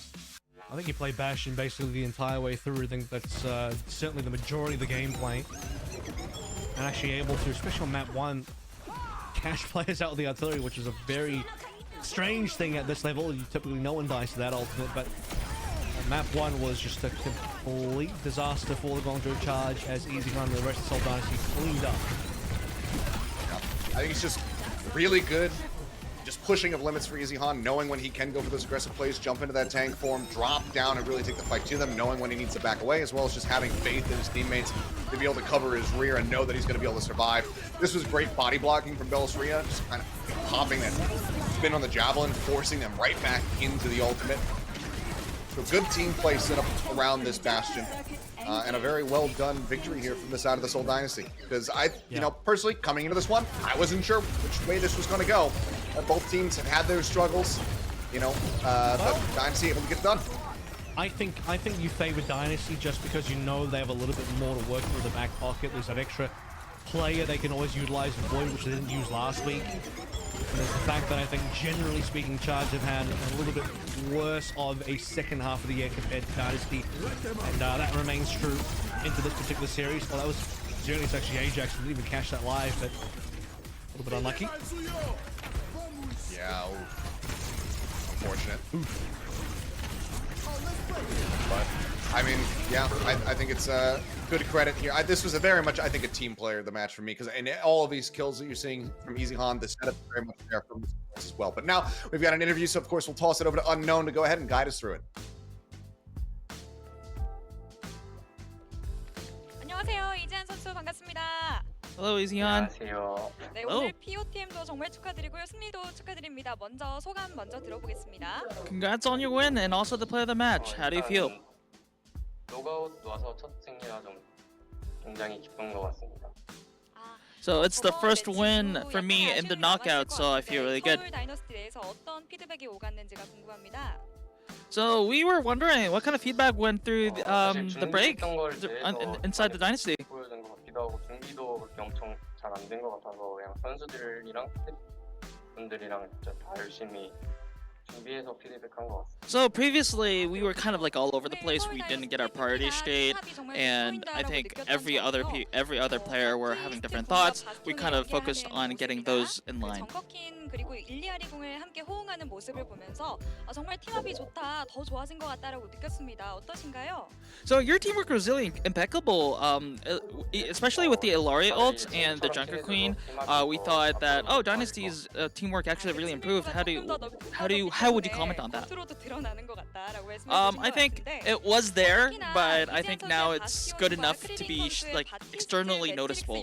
I think he played Bastion basically the entire way through. I think that's certainly the majority of the gameplay. And actually able to, especially on map 1, cash players out with the artillery, which is a very strange thing at this level. You typically no one dies to that ultimate, but Map 1 was just a complete disaster for the Guangzhou Charge as Eichenwalde and the rest of Seoul Dynasty cleaned up. I think he's just really good. Just pushing of limits for Eichenwalde, knowing when he can go for those aggressive plays, jump into that tank form, drop down and really take the fight to them, knowing when he needs to back away, as well as just having faith in his teammates to be able to cover his rear and know that he's going to be able to survive. This was great body blocking from Bellisria, just kind of popping that spin on the javelin, forcing them right back into the ultimate. So good team play set up around this bastion. And a very well done victory here from the side of the Seoul Dynasty. Because you know, personally, coming into this one, I wasn't sure which way this was going to go. Both teams have had their struggles, you know, but Dynasty able to get it done. I think you favor Dynasty just because you know they have a little bit more to work through the back pocket. There's that extra player they can always utilize in Void, which they didn't use last week. And there's the fact that I think, generally speaking, Charge have had a little bit worse of a second half of the year compared to Dynasty. And that remains true into this particular series. Well, that was generally, it's actually Ajax who didn't even cash that live, but a little bit unlucky. Yeah, unfortunate. But, I mean, yeah, I think it's good credit here. This was a very much, I think, a team player, the match for me, because in all of these kills that you're seeing from Eichenwalde, the setup is very much there from this as well. But now we've got an interview, so of course we'll toss it over to Unknown to go ahead and guide us through it. 안녕하세요, 이재한 선수 반갑습니다. Hello, Eichenwalde. 안녕하세요. 네, 오늘 POTM도 정말 축하드리고요. 승리도 축하드립니다. 먼저 소감 먼저 들어보겠습니다. Congrats on your win and also the play of the match. How do you feel? 로그아웃 와서 첫 승리라 좀 굉장히 기쁜 것 같습니다. So it's the first win for me in the knockout, so I feel really good. 서울 다이너스티에서 어떤 피드백이 오갔는지가 궁금합니다. So we were wondering what kind of feedback went through the break inside the Dynasty. 보여준 것 같기도 하고 준비도 그렇게 엄청 잘 안 된 것 같아서 그냥 선수들이랑 분들이랑 진짜 다 열심히 준비해서 피드백한 것 같습니다. So previously we were kind of like all over the place. We didn't get our priority straight, and I think every other player were having different thoughts. We kind of focused on getting those in line. 그리고 일리아리공을 함께 호응하는 모습을 보면서 정말 팀업이 좋다, 더 좋아진 것 같다라고 느꼈습니다. 어떠신가요? So your teamwork was really impeccable, especially with the Ilaria ult and the Junker Queen. We thought that Dynasty's teamwork actually really improved. How would you comment on that? I think it was there, but I think now it's good enough to be like externally noticeable.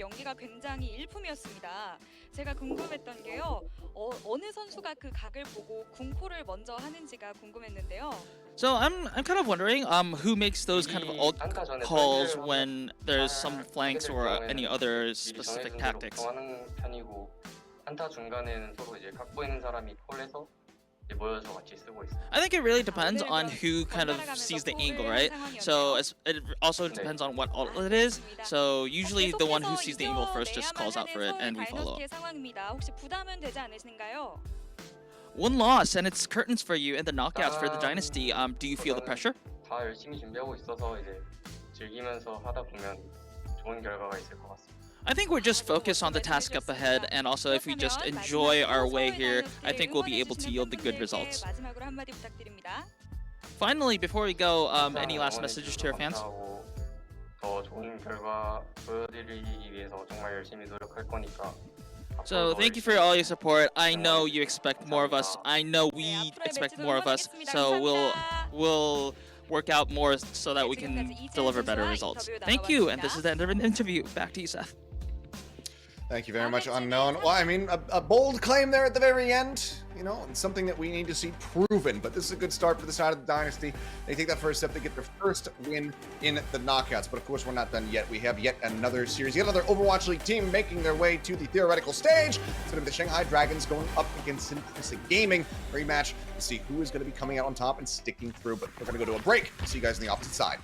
제가 궁금했던 게요. 어느 선수가 그 각을 보고 궁포를 먼저 하는지가 궁금했는데요. So I'm kind of wondering who makes those kind of ult calls when there's some flanks or any other specific tactics. 하는 편이고 한타 중간에는 서로 이제 각 보이는 사람이 콜해서 모여서 같이 쓰고 있어요. I think it really depends on who kind of sees the angle, right? So it also depends on what ult it is. So usually the one who sees the angle first just calls out for it and we follow up. 혹시 부담은 되지 않으신가요? One loss and it's curtains for you in the knockouts for the Dynasty. Do you feel the pressure? 다 열심히 준비하고 있어서 이제 즐기면서 하다 보면 좋은 결과가 있을 것 같습니다. I think we're just focused on the task up ahead, and also if we just enjoy our way here, I think we'll be able to yield the good results. Finally, before we go, any last messages to our fans? 더 좋은 결과 보여드리기 위해서 정말 열심히 노력할 거니까. So thank you for all your support. I know you expect more of us. I know we expect more of us. So we'll work out more so that we can deliver better results. Thank you, and this is the end of an interview. Back to you, Seth. Thank you very much, Unknown. Well, I mean, a bold claim there at the very end, you know, and something that we need to see proven. But this is a good start for the side of the Dynasty. They take that first step. They get their first win in the knockouts. But of course, we're not done yet. We have yet another series, yet another Overwatch League team making their way to the theoretical stage. It's going to be the Shanghai Dragons going up against Simplicity Gaming. Rematch to see who is going to be coming out on top and sticking through. But we're going to go to a break. See you guys on the opposite side.